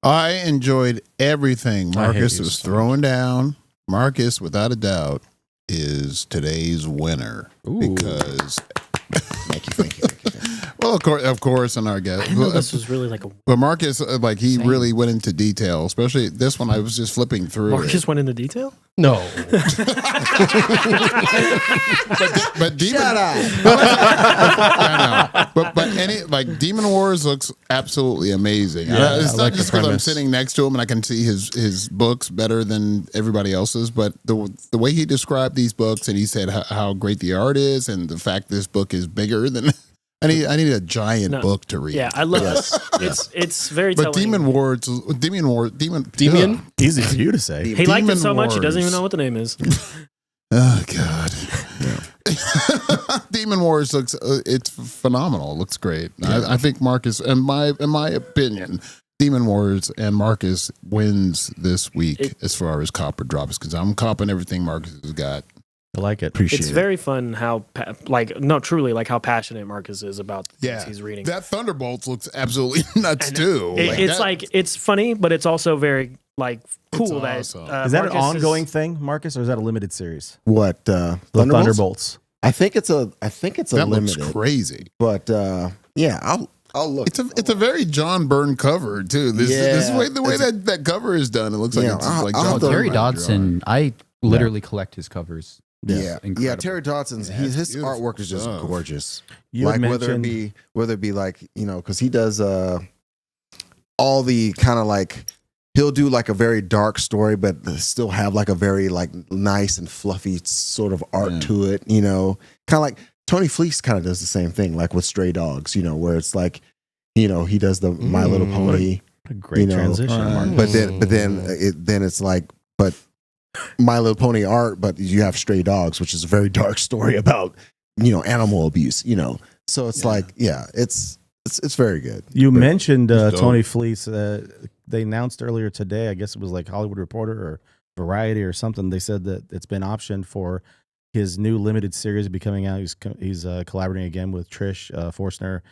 I enjoyed everything I hate Marcus you was so throwing down. Marcus, without a doubt, is today's winner because. Thank you. Well, of course, and our guest. I didn't know this was really like a... But Marcus, he Same. really went into detail, especially this one. I was just flipping through. Marcus went into detail? No. But Demon, Shut up. I know. But Demon Wars looks absolutely amazing. It's I not like just the because I'm premise. sitting next to him and I can see his books better than everybody else's, but the way he described these books, and he said how great the art is, and the fact this book is bigger than I need a giant book to read. Yeah, I love it. It's very But telling. Demon. Easy for you to say. He liked it so much he Wars. doesn't even know what the name is. Oh God. Demon Wars looks it's phenomenal. It looks great. I think Marcus, in my opinion, Demon Wars and Marcus wins this week as far as copper drops, because I'm copping everything Marcus has got. I like it. Appreciate It's it. very fun how truly like how passionate Marcus is about the things he's reading. That Thunderbolts looks absolutely nuts too. It's funny, but it's also very like cool It's that awesome. Is that Marcus an ongoing thing, Marcus, or is that a limited series? What The Thunderbolts. I think it's a that limited. looks crazy. But yeah, I'll look. It's a very John Byrne cover too. This is the way that cover is done. It looks like it's like John Byrne Terry drawing. Dodson, I literally collect his covers. Yeah, Incredible. Terry Dodson's his beautiful artwork is just stuff. gorgeous. You had Like whether it be like, you know, because he does all the kind of like, he'll do like a very dark story, but still have like a very like nice and fluffy sort of art to it. You know, kind of like Tony Fleece kind of does the same thing, like with Stray Dogs. You know, where it's like, you know, he does the My Little Pony. A great transition, Marcus. But then it's like, but My Little Pony art, but you have Stray Dogs, which is a very dark story about, you know, animal abuse, you know. So it's like, it's very good. You mentioned It's dope. Tony Fleece. They announced earlier today, I guess it was like Hollywood Reporter or Variety or something. They said that it's been optioned for his new limited series to be coming out. He's collaborating again with Trish Forstner.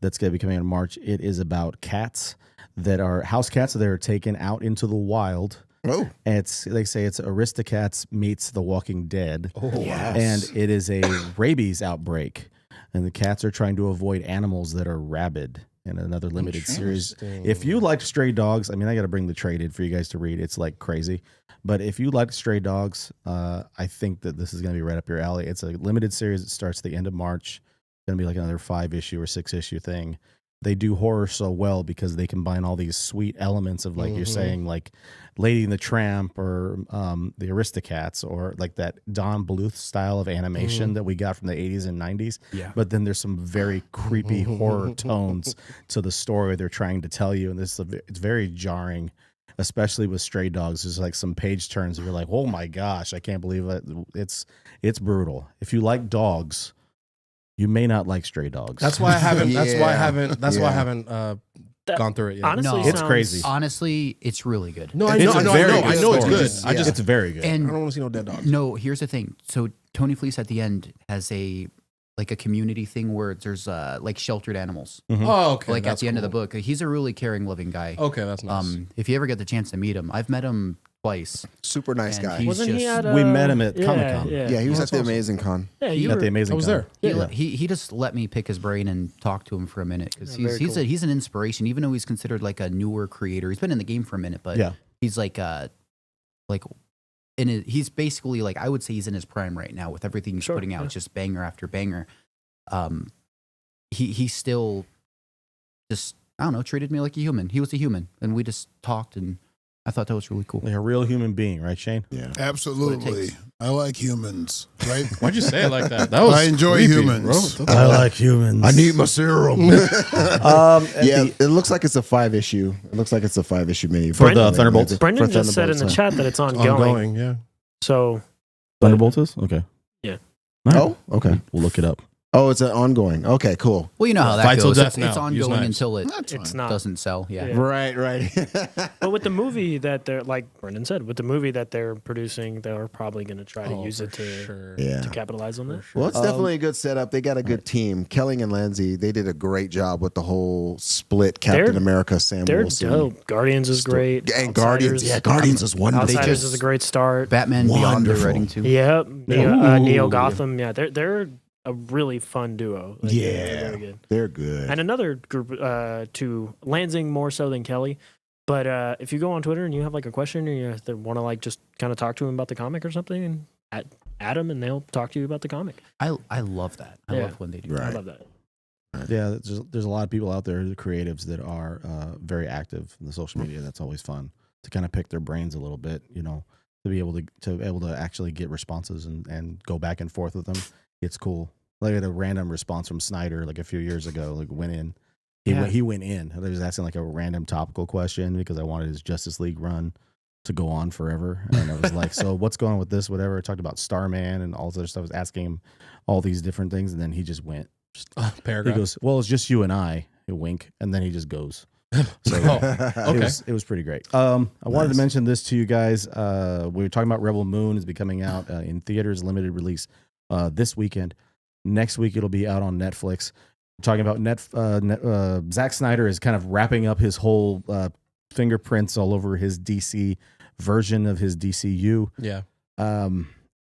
That's going to be coming out in March. It is about cats that are house cats that are taken out into the wild. Oh, And they say it's Aristocats meets The Walking Dead. Oh, And it is a rabies outbreak. And the cats are trying to avoid animals that are rabid in another limited series. If you liked Stray Dogs, I mean, I got to bring the trade in for you guys to read. It's like crazy. But if you like Stray Dogs, I think that this is going to be right up your alley. It's a limited series. It starts at the end of March. It's going to be like another 5-issue or 6-issue thing. They do horror so well because they combine all these sweet elements of, like you're saying, like Lady and the Tramp or the Aristocats, or like that Don Bluth style of animation that we got from the 80s and 90s. Yeah. But then there's some very creepy horror tones to the story they're trying to tell you. And it's very jarring, especially with Stray Dogs. There's like some page turns where you're like, oh my gosh, I can't believe it. It's brutal. If you like dogs, you may not like Stray Dogs. That's why I haven't. That's why I Yeah. haven't. That's why I Yeah. haven't gone through it yet. Honestly, No. It's crazy. Honestly, it's really good. No, I It's know. a I know. very I good know it's story. good. I just. It's very good. I And don't want to see no dead dogs. no, here's the thing. So Tony Fleece at the end has a community thing where there's like sheltered animals. Oh, okay. Like at that's the end of the cool. book, he's a really caring, loving guy. Okay, that's nice. If you ever get the chance to meet him, I've met him twice. super nice And guy. he's Wasn't he just- at? We met him at yeah, Comic-Con. Yeah, he was That's at the awesome. Amazing Con. Yeah, at you the were, Amazing I was Con. there. He just let me pick his brain and talk to him for a minute because Yeah, very he's an inspiration. Even though he's considered like a newer creator, he's been in the game for a minute, but Yeah. he's he's basically like, I would say he's in his prime right now with everything he's Sure, putting out, yeah. just banger after banger. He still just, I don't know, treated me like a human. He was a human, and we just talked, and I thought that was really cool. Like a real human being, right, Shane? Yeah. Absolutely. I like humans, right? Why'd you say it like that? That was I enjoy creepy, humans. bro. I like humans. I need my serum. At Yeah, the- it looks like it's a 5-issue. It looks like it's a 5-issue mini For the Thunderbolts? Brendan For just said in the Thunderbolts, chat that it's ongoing. Ongoing, yeah. So Thunderbolts is? Okay. Yeah. All right. Oh, okay. We'll look it up. Oh, it's an ongoing. Okay, cool. Well, you know how that Fight till goes. death It's now. Use ongoing knives. until it That's it's fine. not. doesn't sell. Yeah. Yeah. Right. But with the movie that they're, like Brendan said, with the movie that they're producing, they're probably going to try to use it to Yeah. capitalize on that. Well, it's definitely a good setup. They got a good team. Kelly and Lindsay, they did a great job with the whole split Captain They're- America, Sam They're Wilson. dope. Guardians is great. And Guardians. Outsiders- Yeah, Guardians is wonderful. Outsiders just- is a great start. Batman Beyond they're Wonderful. writing too. Yep. Ooh. Neo Gotham. Yeah, they're a really fun duo. Like, Yeah. they're very good. They're good. And another group to Lansing more so than Kelly. But if you go on Twitter and you have like a question or you want to like just kind of talk to him about the comic or something, and add them and they'll talk to you about the comic. I love that. I Yeah. love when they do. Right. I love that. Yeah, there's a lot of people out there, the creatives, that are very active in the social media. That's always fun to kind of pick their brains a little bit, you know, to be able to actually get responses and go back and forth with them. It's cool. Like I had a random response from Snyder like a few years ago. Like went in, Yeah. he went in. I was asking like a random topical question because I wanted his Justice League run to go on forever. And I was like, so what's going on with this? Whatever. I talked about Starman and all this other stuff. I was asking him all these different things, and then he just went. Paragraph. He goes, well, it's just you and I. A wink, and then he just goes. So okay. it was pretty great. I wanted to mention this to you guys. We were talking about Rebel Moon is be coming out in theaters, limited release this weekend. Next week it'll be out on Netflix. We're talking about Zack Snyder is kind of wrapping up his whole fingerprints all over his DC version of his DCU. Yeah.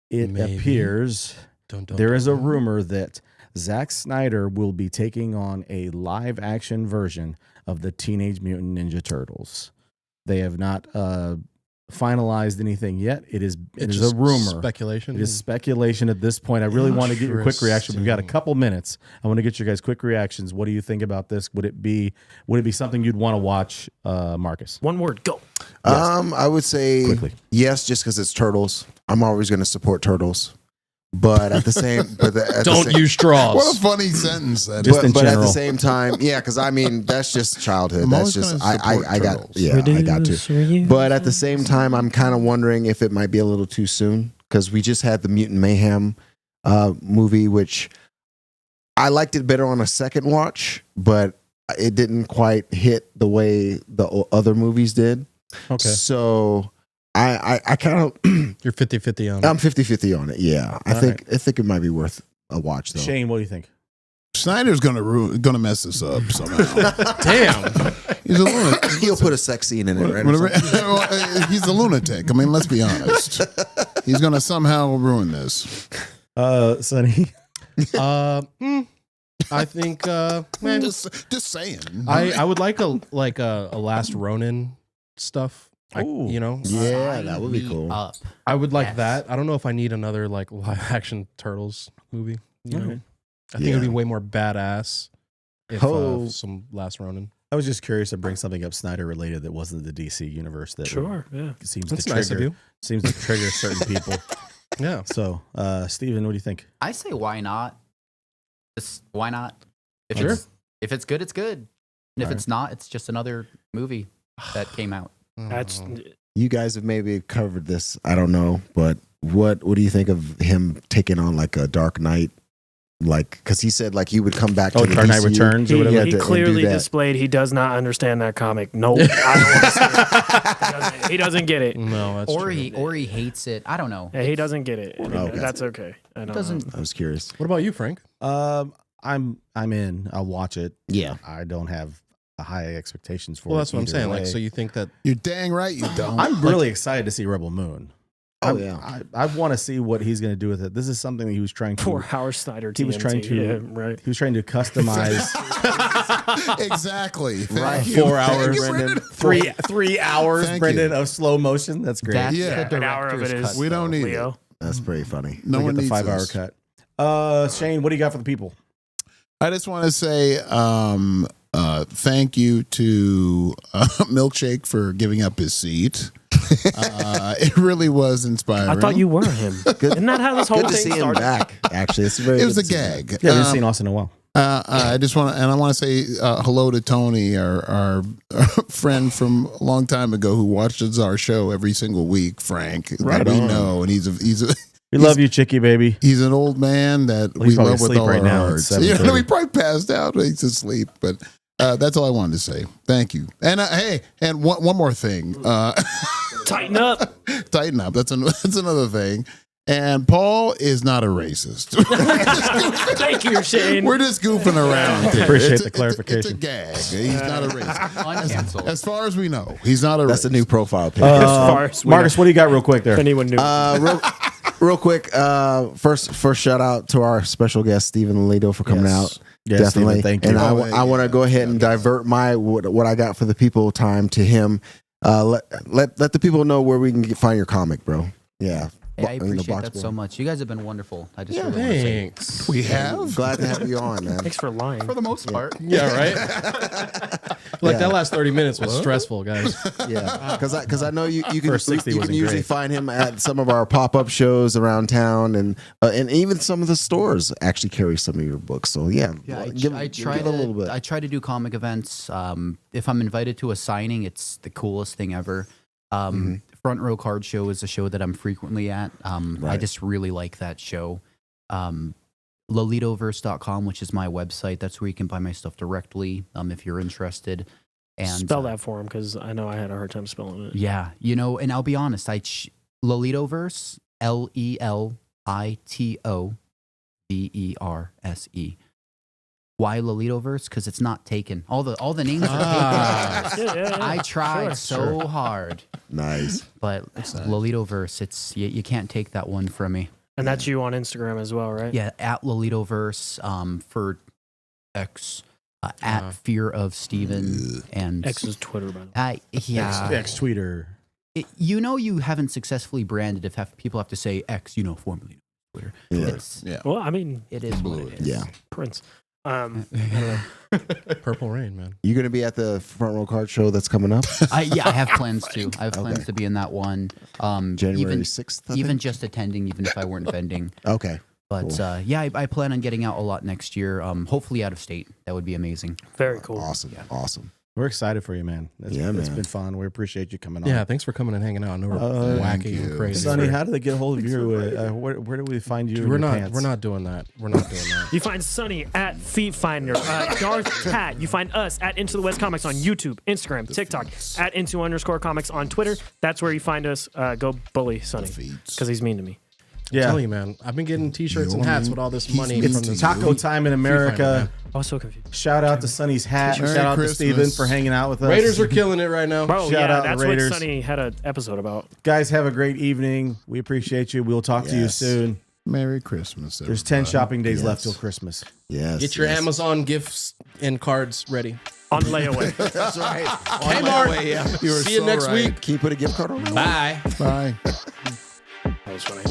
It Maybe. appears there is a rumor that Zack Snyder will be taking on a live action version of the Teenage Mutant Ninja Turtles. They have not finalized anything yet. It is a rumor. Speculation. It is speculation at this point. I really want to get your quick reaction. We've got a couple minutes. I want to get your guys' quick reactions. What do you think about this? Would it be something you'd want to watch, Marcus? One word, go. Yes. I would say Quickly. yes, just because it's turtles. I'm always going to support turtles, but at the same, Don't use straws. What a funny sentence that Just is. in but at the general. same time, yeah, because I mean that's just childhood. I'm That's always just gonna support I got turtles. I got to. But at the same time, I'm kind of wondering if it might be a little too soon because we just had the Mutant Mayhem movie, which I liked it better on a second watch, but it didn't quite hit the way the other movies did. Okay. So I kind of You're 50-50 on it. I'm 50-50 on it. Yeah, I think it might be worth a watch though. Shane, what do you think? Snyder's gonna mess this up somehow. Damn. He's a lunatic. He'll put a sex scene in it, right? or something? He's a lunatic. I mean, let's be honest. He's gonna somehow ruin this. Sonny. I think man, Just saying. I would like a Last Ronin stuff. Ooh. You know, Yeah, that would be Sign cool. me up. I would like Yes. that. I don't know if I need another like live action Turtles movie. You know, Okay. I think it'd be way more badass if Oh. some Last Ronin. I was just curious to bring something up Snyder related that wasn't the DC universe. That Sure, yeah. seems That's to nice trigger of you. seems to trigger certain people. Yeah. So, Steven, what do you think? I say why not? Just why not? If Sure. it's good, it's good. And if All right. it's not, it's just another movie that came out. That's You guys have maybe covered this. I don't know, but what do you think of him taking on like a Dark Knight? Like, because he said like he would come back to the Dark Knight DCU. Returns or he, whatever. he to- and clearly do that. displayed he does not understand that comic. Nope, I don't want to see it. He doesn't get it. No, that's Or true. he hates it. I don't know. Yeah, he doesn't get it. And Okay. That's okay. I don't doesn't- I was curious. What about you, Frank? I'm in. I'll watch it. Yeah. I don't have high expectations for Well, it. that's what I'm either saying. way. Like, so you think that You're dang right you don't. I'm really excited to see Rebel Moon. Oh, I'm- yeah. I want to see what he's going to do with it. This is something that he was trying to. Poor Howard Snyder. He was TNT. trying to. Yeah, right. He was trying to customize Exactly. Right. Thank you. 4 Thank hours, you, Brendan. Brendan. 3 hours, Thank Brendan, you. of slow motion. That's great. That's Yeah. the An hour of it director's is. cut, We don't though. need Leo. it. That's pretty funny. No We one get the needs 5 hour this. cut. Shane, what do you got for the people? I just want to say thank you to Milkshake for giving up his seat. It really was inspiring. I thought you were him. Isn't that how this whole Good to thing see him started? back. Actually, it's very. It was good a to see him back. gag. Yeah, I haven't seen Austin in a while. I just want to, and I want to say hello to Tony, our friend from a long time ago who watches our show every single week. Frank, Right that we on. know, and We love you, Chicky baby. he's an old man that Well, he's we probably love with asleep all right our now at hearts. 7:30. He probably passed out. He's asleep, but that's all I wanted to say. Thank you. And hey, and one more thing. Tighten up. Tighten up. That's another thing. And Paul is not a racist. Thank you, Shane. We're just goofing around. here. Appreciate It's the a clarification. gag. He's not a racist. Uncanceled. As far as we know, he's not a That's a racist. new profile picture. As far as we Marcus, what do you got real quick there? If anyone knew. Real quick, first shout out to our special guest Steven Lelito for coming out. Yes, Definitely, Steven, thank you. And Oh, I want to go ahead and divert my what I got for the people time to him. Let the people know where we can find your comic, bro. Yeah, Hey, I appreciate Box that Boy. so much. You guys have been wonderful. I just Yeah, really want to say thanks. We have. Glad to have you on, man. Thanks for lying. for the most part. Yeah, right. Like that last 30 minutes was stressful, guys. Yeah, because I know you can First 60 you can wasn't usually great. find him at some of our pop up shows around town, and even some of the stores actually carry some of your books. So yeah, I try a little bit. I try to do comic events. If I'm invited to a signing, it's the coolest thing ever. Front Row Card Show is a show that I'm frequently at. I just really like that show. Lelitoverse.com, which is my website. That's where you can buy my stuff directly if you're interested. And Spell that for him because I know I had a hard time spelling it. Yeah, and I'll be honest, Lelitoverse, LELITOVERSE. Why Lelitoverse? Because it's not taken. All the names are taken. Yeah. I tried so hard. Nice. But Lelitoverse, it's you can't take that one from me. And that's you on Instagram as well, right? Yeah, at Lelitoverse for X, at Fear of Steven, and X is Twitter, by the way. Yeah. X Twitter. You haven't successful branded if people have to say X, formerly Twitter. Yeah. Well, I mean, it is what it is. Yeah. Prince. Purple Rain, man. You gonna be at the Front Row Card Show that's coming up? I have plans to. I have plans to be in that one. January 6th. Even just attending, even if I weren't vending. Okay. But Cool. I plan on getting out a lot next year. Hopefully out of state. That would be amazing. Very cool. Awesome. Yeah. Awesome. We're excited for you, man. It's man. been fun. We appreciate you coming on. Yeah, thanks for coming and hanging out. I know we're wacky and crazy. Sonny, how do they get a hold of you? Where do we find you? We're in your not. pants? We're not doing that. We're not doing that. You find Sonny at Feet Finder, Darth Tat. You find us at Into the West Comics on YouTube, Instagram, TikTok, at Into_Comics on Twitter. That's where you find us. Go bully Sonny because he's mean to me. I'm telling you, man. I've been getting T-shirts and hats with all this money from It's this taco time in America. I was so confused. Shout out to Sonny's hat. Merry Shout out to Christmas. Steven for hanging out with us. Raiders are killing it right now. Bro, Shout out that's the Raiders. what Sonny had an episode about. Guys, have a great evening. We appreciate you. We'll talk to you Yes. soon. Merry Christmas. There's 10 everybody. shopping days Yes. left till Christmas. Yes. Get your yes. Amazon gifts and cards ready. On layaway. That's right. Kmart. You are See you so next right. week. Can you put a gift card on? Bye. Bye. That was funny.